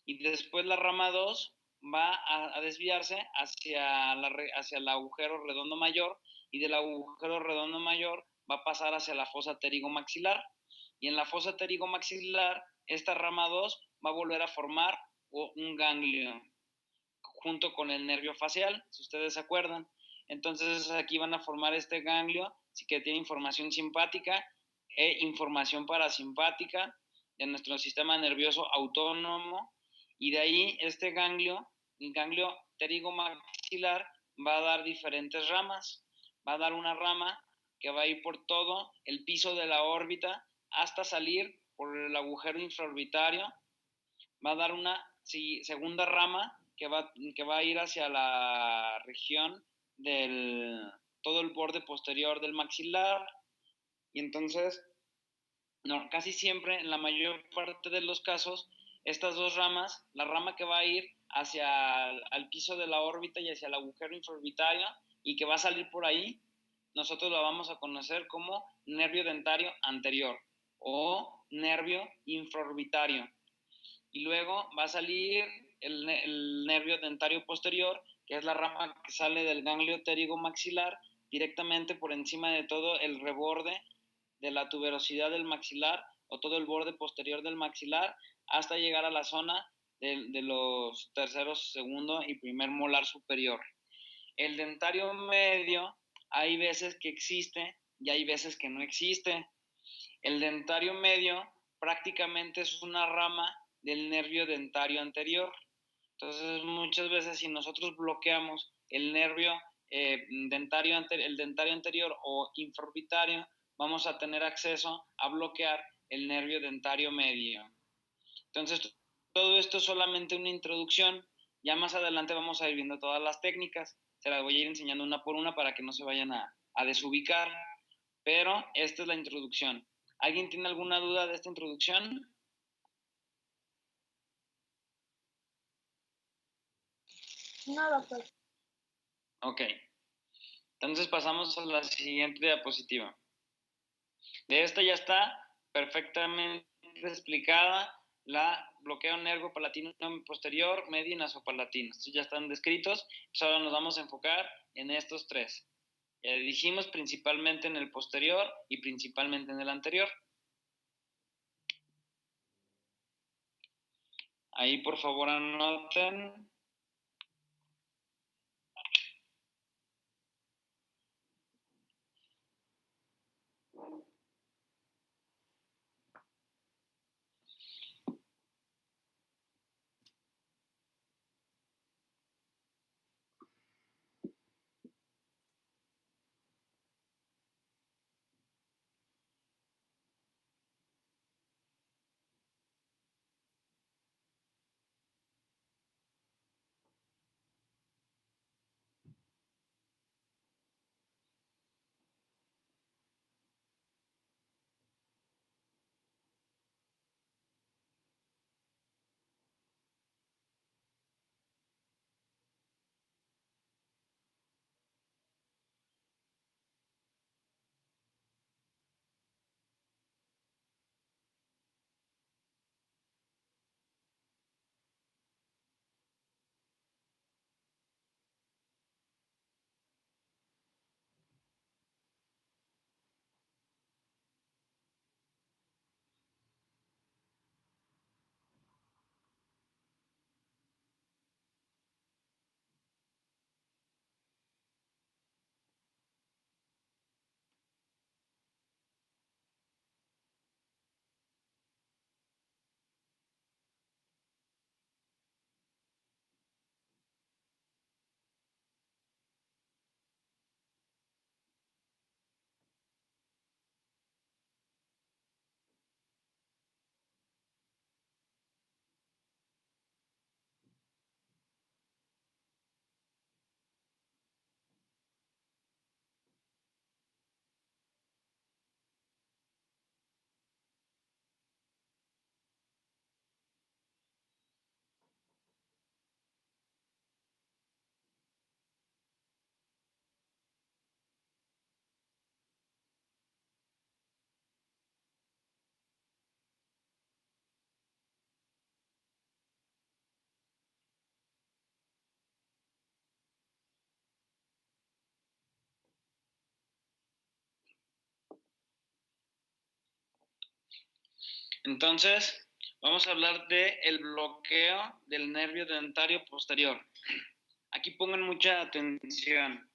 A: y después la rama 2 va a desviarse hacia el agujero redondo mayor, y del agujero redondo mayor va a pasar hacia la fosa pterigomaxilar, y en la fosa pterigomaxilar esta rama 2 va a volver a formar un ganglio junto con el nervio facial, si ustedes se acuerdan. Entonces aquí van a formar este ganglio que tiene información simpática e información parasimpática de nuestro sistema nervioso autónomo, y de ahí este ganglio, el ganglio pterigomaxilar, va a dar diferentes ramas. Va a dar una rama que va a ir por todo el piso de la órbita hasta salir por el agujero infraorbitario. Va a dar una segunda rama que va a ir hacia la región del todo el borde posterior del maxilar. Y entonces, casi siempre, en la mayor parte de los casos, estas dos ramas, la rama que va a ir hacia el piso de la órbita y hacia el agujero infraorbitario y que va a salir por ahí, nosotros la vamos a conocer como nervio dentario anterior o nervio infraorbitario. Y luego va a salir el nervio dentario posterior, que es la rama que sale del ganglio pterigomaxilar directamente por encima de todo el reborde de la tuberosidad del maxilar o todo el borde posterior del maxilar hasta llegar a la zona de los terceros, segundo y primer molar superior. El dentario medio hay veces que existe y hay veces que no existe. El dentario medio prácticamente es una rama del nervio dentario anterior. Entonces, muchas veces si nosotros bloqueamos el nervio el dentario anterior o infraorbitario, vamos a tener acceso a bloquear el nervio dentario medio. Entonces, todo esto es solamente una introducción. Ya más adelante vamos a ir viendo todas las técnicas. Se las voy a ir enseñando una por una para que no se vayan a desubicar. Pero esta es la introducción. ¿Alguien tiene alguna duda de esta introducción?
E: No, doctor.
A: Ok. Entonces pasamos a la siguiente diapositiva. De esta ya está perfectamente explicada la bloqueo nervio palatino posterior, medio y nasopalatino. Estos ya están descritos. Entonces ahora nos vamos a enfocar en estos tres. Ya dijimos principalmente en el posterior y principalmente en el anterior. Ahí por favor anoten. Entonces, vamos a hablar del bloqueo del nervio dentario posterior. Aquí pongan mucha atención.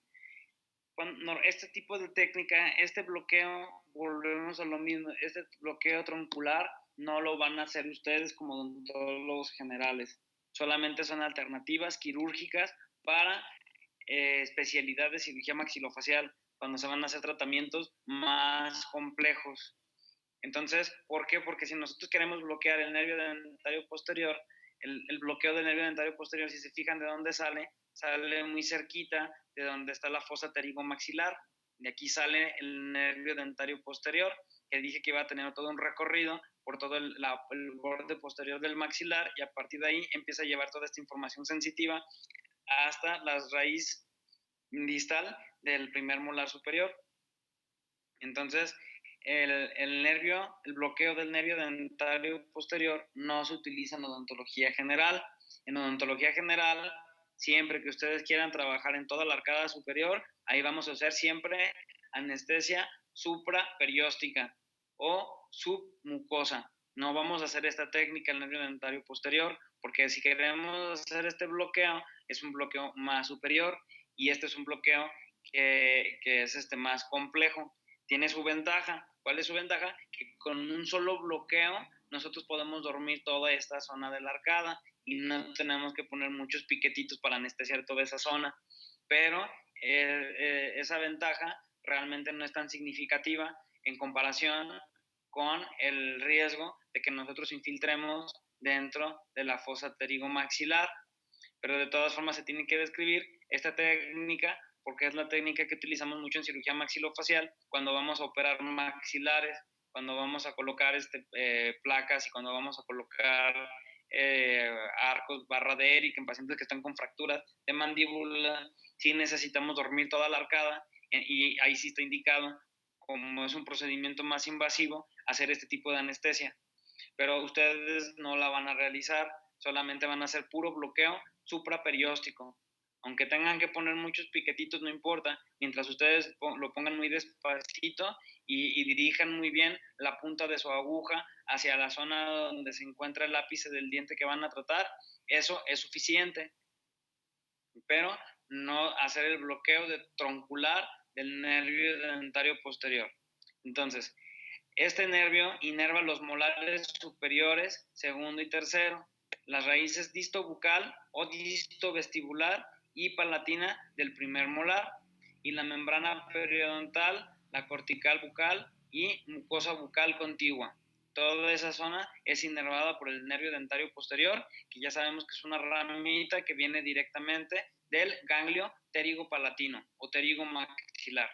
A: Cuando este tipo de técnica, este bloqueo, volvemos a lo mismo, este bloqueo troncular no lo van a hacer ustedes como odontólogos generales. Solamente son alternativas quirúrgicas para especialidad de cirugía maxilofacial, cuando se van a hacer tratamientos más complejos. Entonces, ¿por qué? Porque si nosotros queremos bloquear el nervio dentario posterior, el bloqueo del nervio dentario posterior, si se fijan de dónde sale, sale muy cerquita de donde está la fosa pterigomaxilar. De aquí sale el nervio dentario posterior, que dije que iba a tener todo un recorrido por todo el borde posterior del maxilar, y a partir de ahí empieza a llevar toda esta información sensitiva hasta la raíz distal del primer molar superior. Entonces, el bloqueo del nervio dentario posterior no se utiliza en odontología general. En odontología general, siempre que ustedes quieran trabajar en toda la arcada superior, ahí vamos a hacer siempre anestesia supraperióstica o submucosa. No vamos a hacer esta técnica el nervio dentario posterior, porque si queremos hacer este bloqueo, es un bloqueo más superior, y este es un bloqueo que es más complejo. Tiene su ventaja. ¿Cuál es su ventaja? Que con un solo bloqueo nosotros podemos dormir toda esta zona de la arcada y no tenemos que poner muchos piquetitos para anestesiar toda esa zona. Pero esa ventaja realmente no es tan significativa en comparación con el riesgo de que nosotros infiltremos dentro de la fosa pterigomaxilar. Pero de todas formas se tiene que describir esta técnica, porque es la técnica que utilizamos mucho en cirugía maxilofacial cuando vamos a operar maxilares, cuando vamos a colocar placas y cuando vamos a colocar arcos, barra de Eric en pacientes que están con fracturas de mandíbula. Sí necesitamos dormir toda la arcada, y ahí sí está indicado, como es un procedimiento más invasivo, hacer este tipo de anestesia. Pero ustedes no la van a realizar, solamente van a hacer puro bloqueo supraperióstico. Aunque tengan que poner muchos piquetitos, no importa, mientras ustedes lo pongan muy despacito y dirijan muy bien la punta de su aguja hacia la zona donde se encuentra el ápice del diente que van a tratar, eso es suficiente. Pero no hacer el bloqueo troncular del nervio dentario posterior. Entonces, este nervio inerva los molares superiores, segundo y tercero, las raíces distobucal o distovestibular y palatina del primer molar, y la membrana periodontal, la cortical bucal y mucosa bucal contigua. Toda esa zona es inervada por el nervio dentario posterior, que ya sabemos que es una ramita que viene directamente del ganglio pterigopalatino o pterigomaxilar.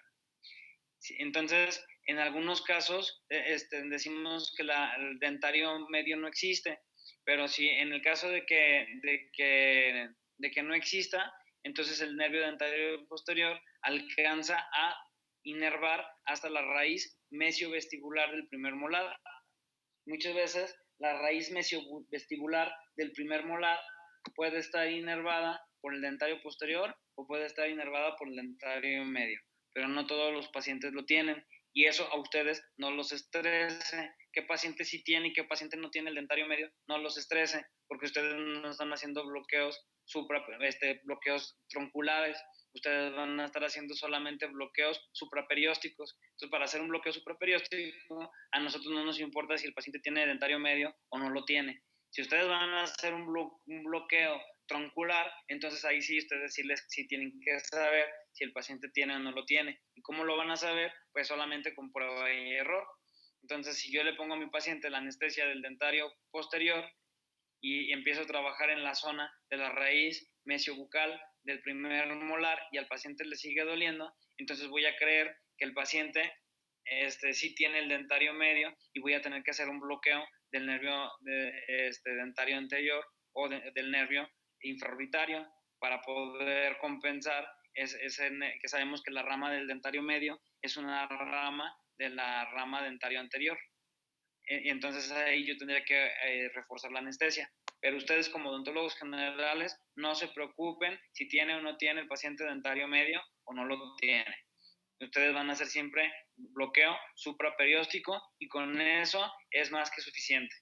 A: Entonces, en algunos casos decimos que el dentario medio no existe, pero si en el caso de que no exista, entonces el nervio dentario posterior alcanza a inervar hasta la raíz mesiovestibular del primer molar. Muchas veces la raíz mesiovestibular del primer molar puede estar inervada por el dentario posterior o puede estar inervada por el dentario medio, pero no todos los pacientes lo tienen, y eso a ustedes no los estrese. ¿Qué paciente sí tiene y qué paciente no tiene el dentario medio? No los estrese, porque ustedes no están haciendo bloqueos bloqueos tronculares, ustedes van a estar haciendo solamente bloqueos supraperiósticos. Entonces, para hacer un bloqueo supraperióstico, a nosotros no nos importa si el paciente tiene dentario medio o no lo tiene. Si ustedes van a hacer un bloqueo troncular, entonces ahí sí ustedes sí tienen que saber si el paciente tiene o no lo tiene. ¿Y cómo lo van a saber? Pues solamente con prueba y error. Entonces, si yo le pongo a mi paciente la anestesia del dentario posterior y empiezo a trabajar en la zona de la raíz mesiobucal del primer molar y al paciente le sigue doliendo, entonces voy a creer que el paciente sí tiene el dentario medio y voy a tener que hacer un bloqueo del nervio dentario anterior o del nervio infraorbitario para poder compensar que sabemos que la rama del dentario medio es una rama de la rama dentario anterior. Y entonces ahí yo tendría que reforzar la anestesia. Pero ustedes como odontólogos generales no se preocupen si tiene o no tiene el paciente dentario medio o no lo tiene. Ustedes van a hacer siempre bloqueo supraperióstico y con eso es más que suficiente.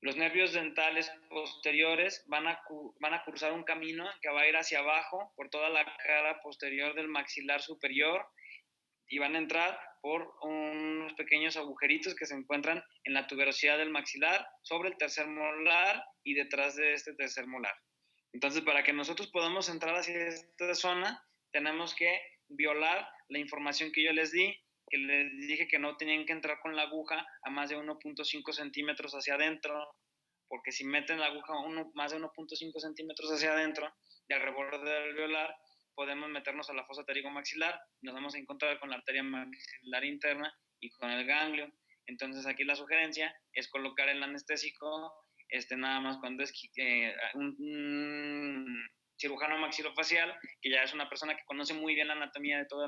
A: Los nervios dentales posteriores van a cruzar un camino que va a ir hacia abajo por toda la cara posterior del maxilar superior y van a entrar por unos pequeños agujeritos que se encuentran en la tuberosidad del maxilar, sobre el tercer molar y detrás de este tercer molar. Entonces, para que nosotros podamos entrar hacia esta zona, tenemos que violar la información que yo les di, que les dije que no tenían que entrar con la aguja a más de 1.5 centímetros hacia adentro, porque si meten la aguja más de 1.5 centímetros hacia adentro del reborde del alveolar, podemos meternos a la fosa pterigomaxilar, nos vamos a encontrar con la arteria maxilar interna y con el ganglio. Entonces aquí la sugerencia es colocar el anestésico nada más cuando es un cirujano maxilofacial, que ya es una persona que conoce muy bien la anatomía de todo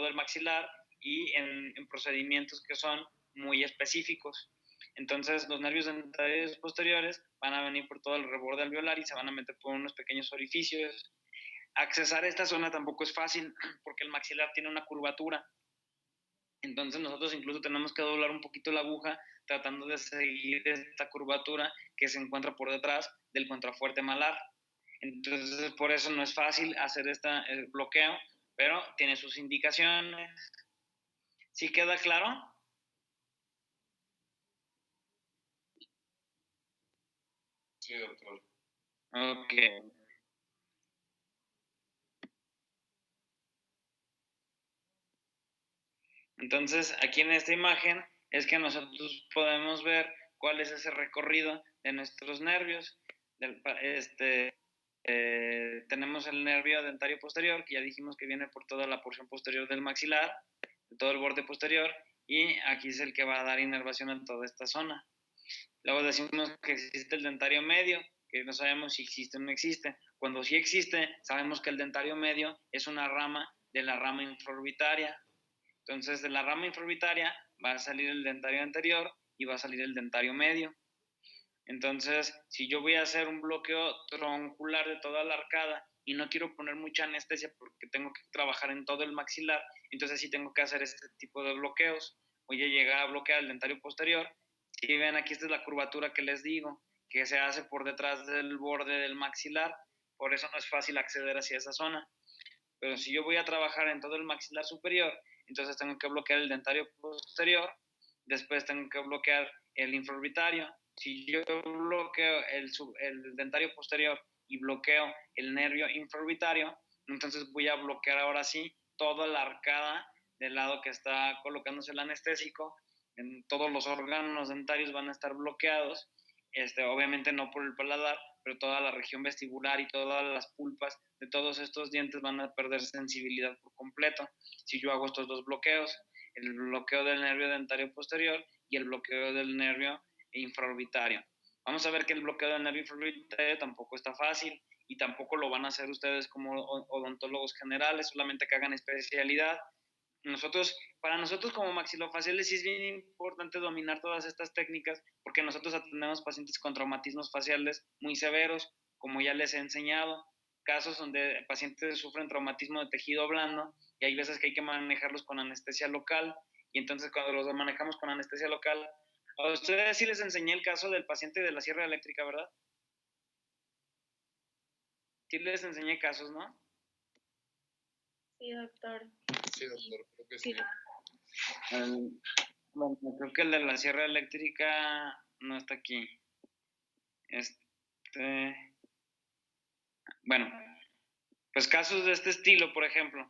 A: el maxilar y en procedimientos que son muy específicos. Entonces los nervios dentarios posteriores van a venir por todo el reborde alveolar y se van a meter por unos pequeños orificios. Accesar esta zona tampoco es fácil porque el maxilar tiene una curvatura. Entonces nosotros incluso tenemos que doblar un poquito la aguja tratando de seguir esta curvatura que se encuentra por detrás del contrafuerte malar. Entonces por eso no es fácil hacer el bloqueo, pero tiene sus indicaciones. ¿Sí queda claro?
G: Sí, doctor.
A: Ok. Entonces, aquí en esta imagen es que nosotros podemos ver cuál es ese recorrido de nuestros nervios. Tenemos el nervio dentario posterior, que ya dijimos que viene por toda la porción posterior del maxilar, de todo el borde posterior, y aquí es el que va a dar inervación en toda esta zona. Luego decimos que existe el dentario medio, que no sabemos si existe o no existe. Cuando sí existe, sabemos que el dentario medio es una rama de la rama infraorbitaria. Entonces, de la rama infraorbitaria va a salir el dentario anterior y va a salir el dentario medio. Entonces, si yo voy a hacer un bloqueo troncular de toda la arcada y no quiero poner mucha anestesia porque tengo que trabajar en todo el maxilar, entonces sí tengo que hacer este tipo de bloqueos. Voy a llegar a bloquear el dentario posterior. Y ven, aquí esta es la curvatura que les digo, que se hace por detrás del borde del maxilar. Por eso no es fácil acceder hacia esa zona. Pero si yo voy a trabajar en todo el maxilar superior, entonces tengo que bloquear el dentario posterior, después tengo que bloquear el infraorbitario. Si yo bloqueo el dentario posterior y bloqueo el nervio infraorbitario, entonces voy a bloquear ahora sí toda la arcada del lado que está colocándose el anestésico. En todos los órganos dentarios van a estar bloqueados, obviamente no por el paladar, pero toda la región vestibular y todas las pulpas de todos estos dientes van a perder sensibilidad por completo si yo hago estos dos bloqueos, el bloqueo del nervio dentario posterior y el bloqueo del nervio infraorbitario. Vamos a ver que el bloqueo del nervio infraorbitario tampoco está fácil y tampoco lo van a hacer ustedes como odontólogos generales, solamente que hagan especialidad. Para nosotros como maxilofaciales sí es bien importante dominar todas estas técnicas porque nosotros atendemos pacientes con traumatismos faciales muy severos, como ya les he enseñado, casos donde pacientes sufren traumatismo de tejido blando y hay veces que hay que manejarlos con anestesia local y entonces cuando los manejamos con anestesia local, a ustedes sí les enseñé el caso del paciente de la sierra eléctrica, ¿verdad? Sí les enseñé casos, ¿no?
F: Sí, doctor.
G: Sí, doctor, creo que sí.
A: Bueno, creo que el de la sierra eléctrica no está aquí. Bueno, pues casos de este estilo, por ejemplo,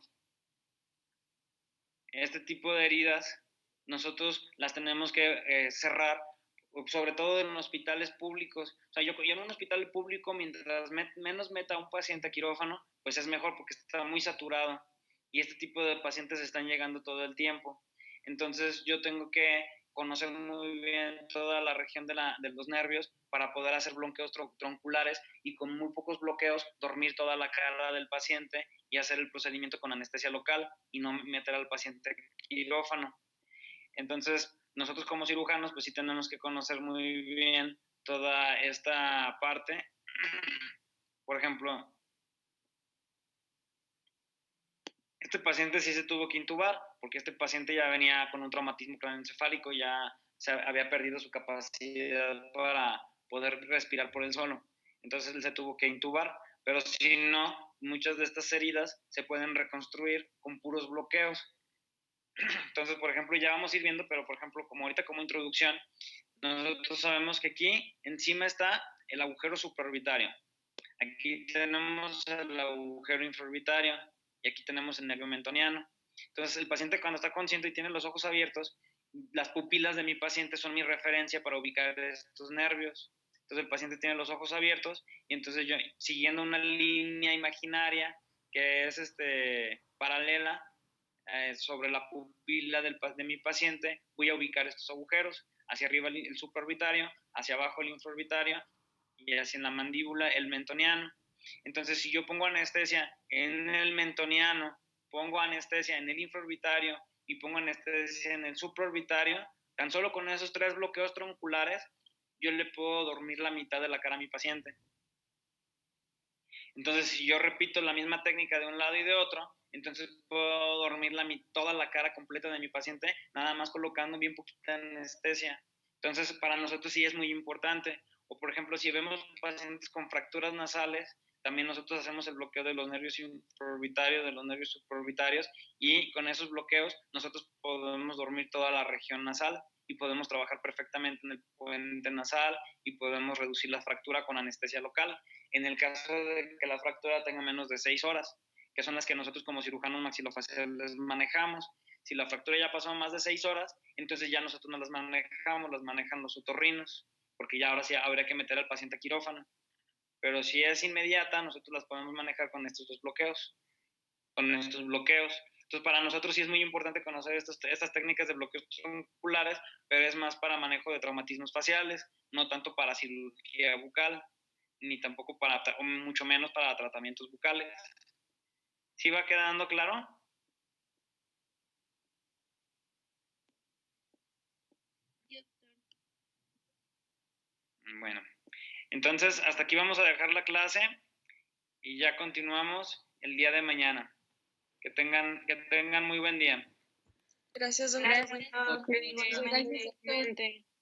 A: este tipo de heridas, nosotros las tenemos que cerrar, sobre todo en hospitales públicos. O sea, yo en un hospital público, mientras menos meta un paciente a quirófano, pues es mejor porque está muy saturado y este tipo de pacientes están llegando todo el tiempo. Entonces yo tengo que conocer muy bien toda la región de los nervios para poder hacer bloqueos tronculares y con muy pocos bloqueos dormir toda la cara del paciente y hacer el procedimiento con anestesia local y no meter al paciente quirófano. Entonces, nosotros como cirujanos, pues sí tenemos que conocer muy bien toda esta parte. Por ejemplo, Este paciente sí se tuvo que intubar, porque este paciente ya venía con un traumatismo craneoencefálico, ya se había perdido su capacidad para poder respirar por él solo. Entonces él se tuvo que intubar, pero si no, muchas de estas heridas se pueden reconstruir con puros bloqueos. Entonces, por ejemplo, ya vamos a ir viendo, pero por ejemplo, como ahorita como introducción, nosotros sabemos que aquí encima está el agujero supraorbitario. Aquí tenemos el agujero infraorbitario y aquí tenemos el nervio mentoniano. Entonces, el paciente cuando está consciente y tiene los ojos abiertos, las pupilas de mi paciente son mi referencia para ubicar estos nervios. Entonces, el paciente tiene los ojos abiertos y entonces yo, siguiendo una línea imaginaria que es paralela sobre la pupila de mi paciente, voy a ubicar estos agujeros. Hacia arriba el supraorbitario, hacia abajo el infraorbitario y hacia en la mandíbula el mentoniano. Entonces, si yo pongo anestesia en el mentoniano, pongo anestesia en el infraorbitario y pongo anestesia en el supraorbitario, tan solo con esos 3 bloqueos tronculares, yo le puedo dormir la mitad de la cara a mi paciente. Entonces, si yo repito la misma técnica de un lado y de otro, entonces puedo dormir toda la cara completa de mi paciente, nada más colocando bien poquita anestesia. Entonces, para nosotros sí es muy importante. O, por ejemplo, si vemos pacientes con fracturas nasales, también nosotros hacemos el bloqueo de los nervios infraorbitarios, de los nervios supraorbitarios, y con esos bloqueos nosotros podemos dormir toda la región nasal y podemos trabajar perfectamente en el puente nasal y podemos reducir la fractura con anestesia local. En el caso de que la fractura tenga menos de 6 horas, que son las que nosotros como cirujanos maxilofaciales manejamos. Si la fractura ya pasó más de 6 horas, entonces ya nosotros no las manejamos, las manejan los otorrinos, porque ya ahora sí habría que meter al paciente a quirófano. Pero si es inmediata, nosotros las podemos manejar con estos 2 bloqueos. Entonces, para nosotros sí es muy importante conocer estas técnicas de bloqueos tronculares, pero es más para manejo de traumatismos faciales, no tanto para cirugía bucal, ni tampoco o mucho menos para tratamientos bucales. ¿Sí va quedando claro? Bueno, entonces hasta aquí vamos a dejar la clase y ya continuamos el día de mañana. Que tengan muy buen día.
H: Gracias, doctor.
F: Gracias, doctor.
E: Gracias, doctor.